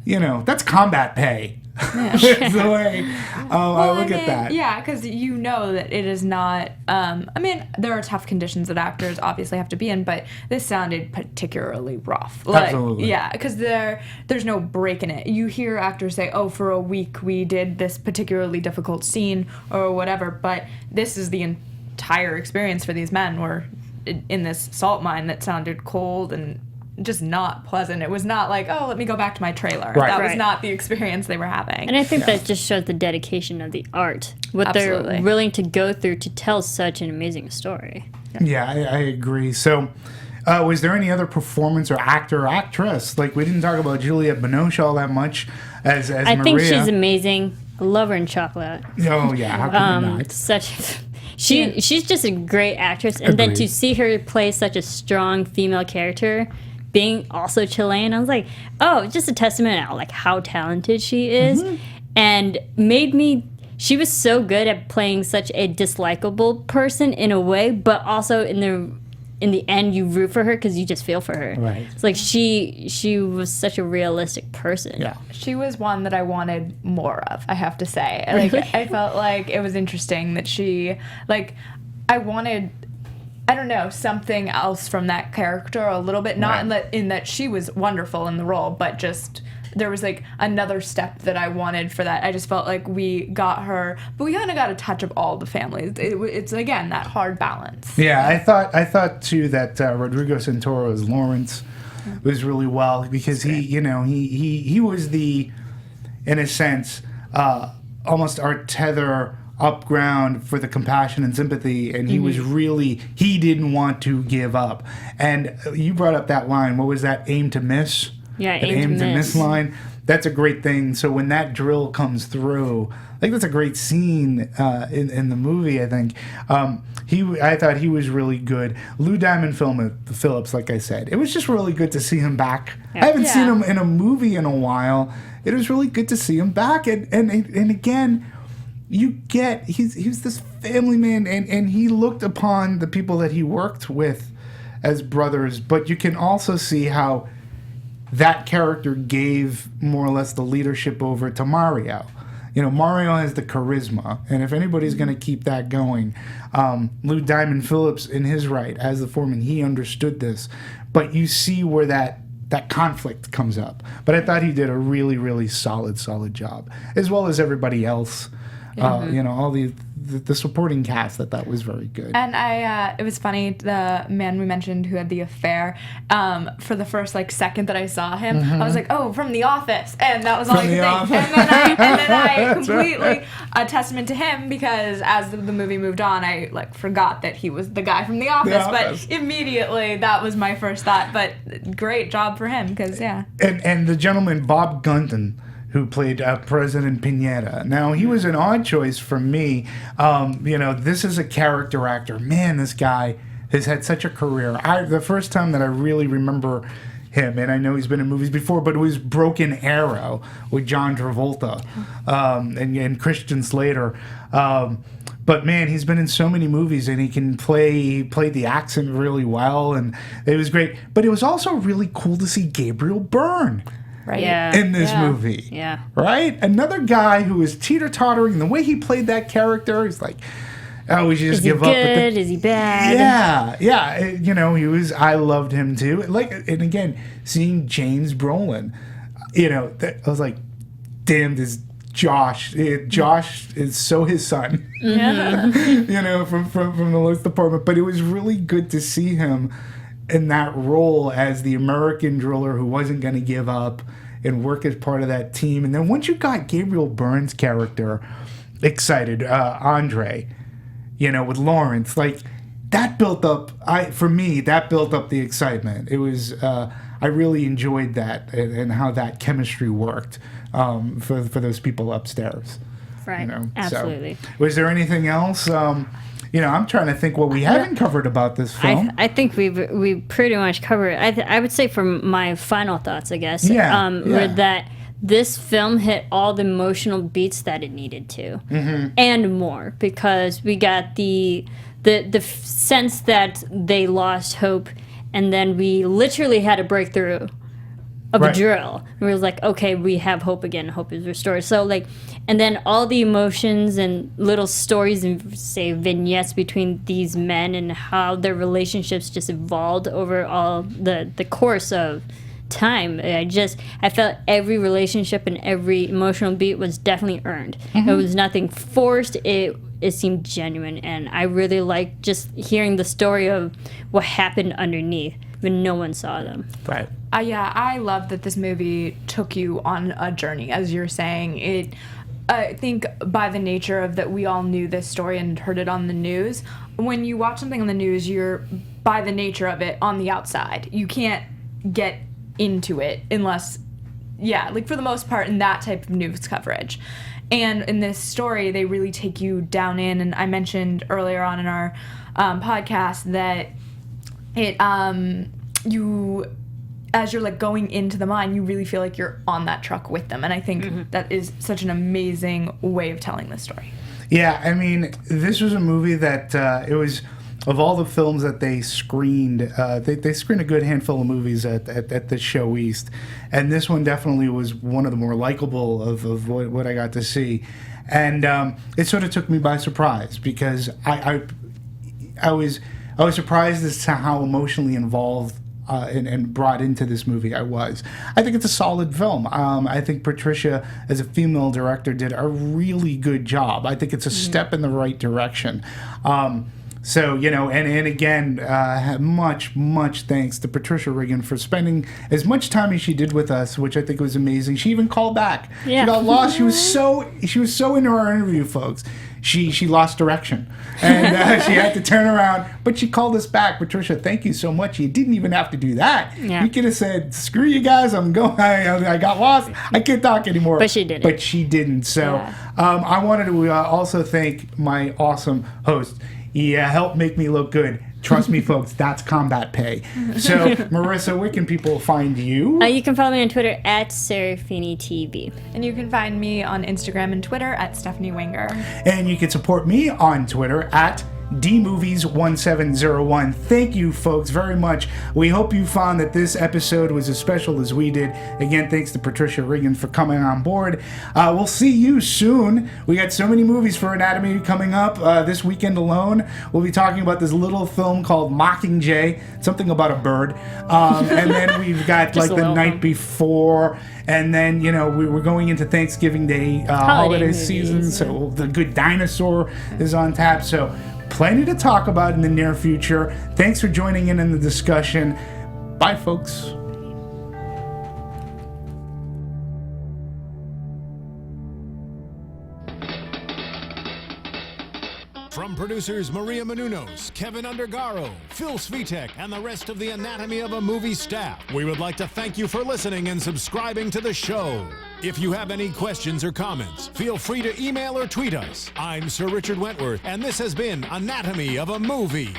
you know, that's combat pay. Yeah. That's the way I look at that.
Yeah, because you know that it is not. I mean, there are tough conditions that actors obviously have to be in, but this sounded particularly rough. Like,
absolutely.
Yeah, because there's no break in it. You hear actors say, "Oh, for a week we did this particularly difficult scene or whatever," but this is the entire experience for these men. Were in this salt mine that sounded cold and just not pleasant. It was not like, oh, let me go back to my trailer.
Right.
That was not the experience they were having.
And I think that just shows the dedication of the art, what they're willing to go through to tell such an amazing story.
Yeah, I agree. So, was there any other performance or actor or actress? Like, we didn't talk about Juliette Binoche all that much as Maria.
I think she's amazing. I love her in Chocolate.
Oh, yeah. How can you not?
She's just a great actress. And then to see her play such a strong female character, being also Chilean, I was like, oh, just a testament to, like, how talented she is. Mm-hmm. And she was so good at playing such a dislikable person in a way, but also in the end you root for her because you just feel for her.
Right.
It's like she was such a realistic person.
Yeah.
She was one that I wanted more of, I have to say. Like, I felt like it was interesting that she, like, I wanted, I don't know, something else from that character a little bit. Not in that she was wonderful in the role, but just there was, like, another step that I wanted for that. I just felt like we got her, but we kind of got a touch of all the families. It's again that hard balance.
Yeah, I thought too that Rodrigo Santoro's Lawrence was really well because he was the, in a sense, almost our tether up ground for the compassion and sympathy, and he was really, he didn't want to give up. And you brought up that line, what was that, aim to miss?
Yeah, aim to miss
line. That's a great thing. So when that drill comes through, like, that's a great scene in the movie, I think. I thought he was really good. Lou Diamond Phillips, like I said, it was just really good to see him back. Yeah. I haven't seen him in a movie in a while. It was really good to see him back. And again, you get, he's this family man, and he looked upon the people that he worked with as brothers, but you can also see how that character gave more or less the leadership over to Mario. You know, Mario has the charisma, and if anybody's going to keep that going, Lou Diamond Phillips, in his right as the foreman, he understood this. but you see where that conflict comes up. But I thought he did a really, really solid job, as well as everybody else. All the supporting cast. That was very good.
And it was funny, the man we mentioned who had the affair, for the first second that I saw him, I was like, oh, from The Office, and that was all I could think. And then I completely a testament to him, because as the movie moved on, I forgot that he was the guy from The Office. But immediately that was my first thought. But great job for him, because
And the gentleman Bob Gunton, who played President Piñera. Now, he was an odd choice for me. This is a character actor. Man, this guy has had such a career. The first time that I really remember him, and I know he's been in movies before, but it was Broken Arrow with John Travolta and Christian Slater. But man, he's been in so many movies, and he played the accent really well, and it was great. But it was also really cool to see Gabriel Byrne.
right?
In this movie.
Yeah.
Right? Another guy who is teeter-tottering. The way he played that character, he's like, oh, we should just give up.
Good? Is he bad?
Yeah. Yeah. You know, I loved him too. And again, seeing James Brolin, I was like, damn, this Josh is so his son.
Yeah.
From the looks department. But it was really good to see him in that role as the American driller who wasn't going to give up and work as part of that team. And then once you got Gabriel Byrne's character excited, Andre, with Lawrence, that built up. That built up the excitement. It was. I really enjoyed that and how that chemistry worked for those people upstairs.
Right. Absolutely.
So, was there anything else? I'm trying to think what we haven't covered about this film.
I think we pretty much covered it. I would say from my final thoughts, I guess, were that this film hit all the emotional beats that it needed to, and more, because we got the sense that they lost hope, and then we literally had a breakthrough of a drill. And we was like, okay, we have hope again. Hope is restored. So and then all the emotions and little stories and say vignettes between these men and how their relationships just evolved over all the course of time. I felt every relationship and every emotional beat was definitely earned. It was nothing forced. It seemed genuine, and I really liked just hearing the story of what happened underneath when no one saw them.
Right.
I love that this movie took you on a journey, as you're saying. I think by the nature of that, we all knew this story and heard it on the news. When you watch something on the news, you're, by the nature of it, on the outside. You can't get into it unless, for the most part, in that type of news coverage. And in this story, they really take you down in, and I mentioned earlier on in our podcast that it, as you're going into the mine, you really feel like you're on that truck with them. And I think that is such an amazing way of telling this story.
Yeah, I mean, this was a movie that it was, of all the films that they screened, they screened a good handful of movies at the Show East. And this one definitely was one of the more likable of what I got to see. And it sort of took me by surprise, because I was surprised as to how emotionally involved and brought into this movie I was. I think it's a solid film. I think Patricia, as a female director, did a really good job. I think it's a step in the right direction. So, and again, much thanks to Patricia Riggen for spending as much time as she did with us, which I think was amazing. She even called back. Yeah. She got lost. She was so into our interview, folks. She lost direction, and she had to turn around. But she called us back. Patricia, thank you so much. You didn't even have to do that. Yeah. You could have said, "Screw you guys, I'm going. I got lost. I can't talk anymore."
But she didn't.
But she didn't. So I wanted to also thank my awesome host. Yeah, help make me look good. Trust me, folks, that's combat pay. So, Marissa, where can people find you?
You can follow me on Twitter at SeraphiniTV.
And you can find me on Instagram and Twitter at Stephanie Wenger.
And you can support me on Twitter at dmovies1701. Thank you, folks, very much. We hope you found that this episode was as special as we did. Again, thanks to Patricia Riggen for coming on board. We'll see you soon. We got so many movies for Anatomy coming up this weekend alone. We'll be talking about this little film called Mockingjay, something about a bird. And then we've got like The Night Before. And then, you know, we're going into Thanksgiving Day holiday season. So The Good Dinosaur is on tap. So plenty to talk about in the near future. Thanks for joining in the discussion. Bye, folks.
From producers Maria Menounos, Kevin Undergaro, Phil Svitek, and the rest of the Anatomy of a Movie staff, we would like to thank you for listening and subscribing to the show. If you have any questions or comments, feel free to email or tweet us. I'm Sir Richard Wentworth, and this has been Anatomy of a Movie.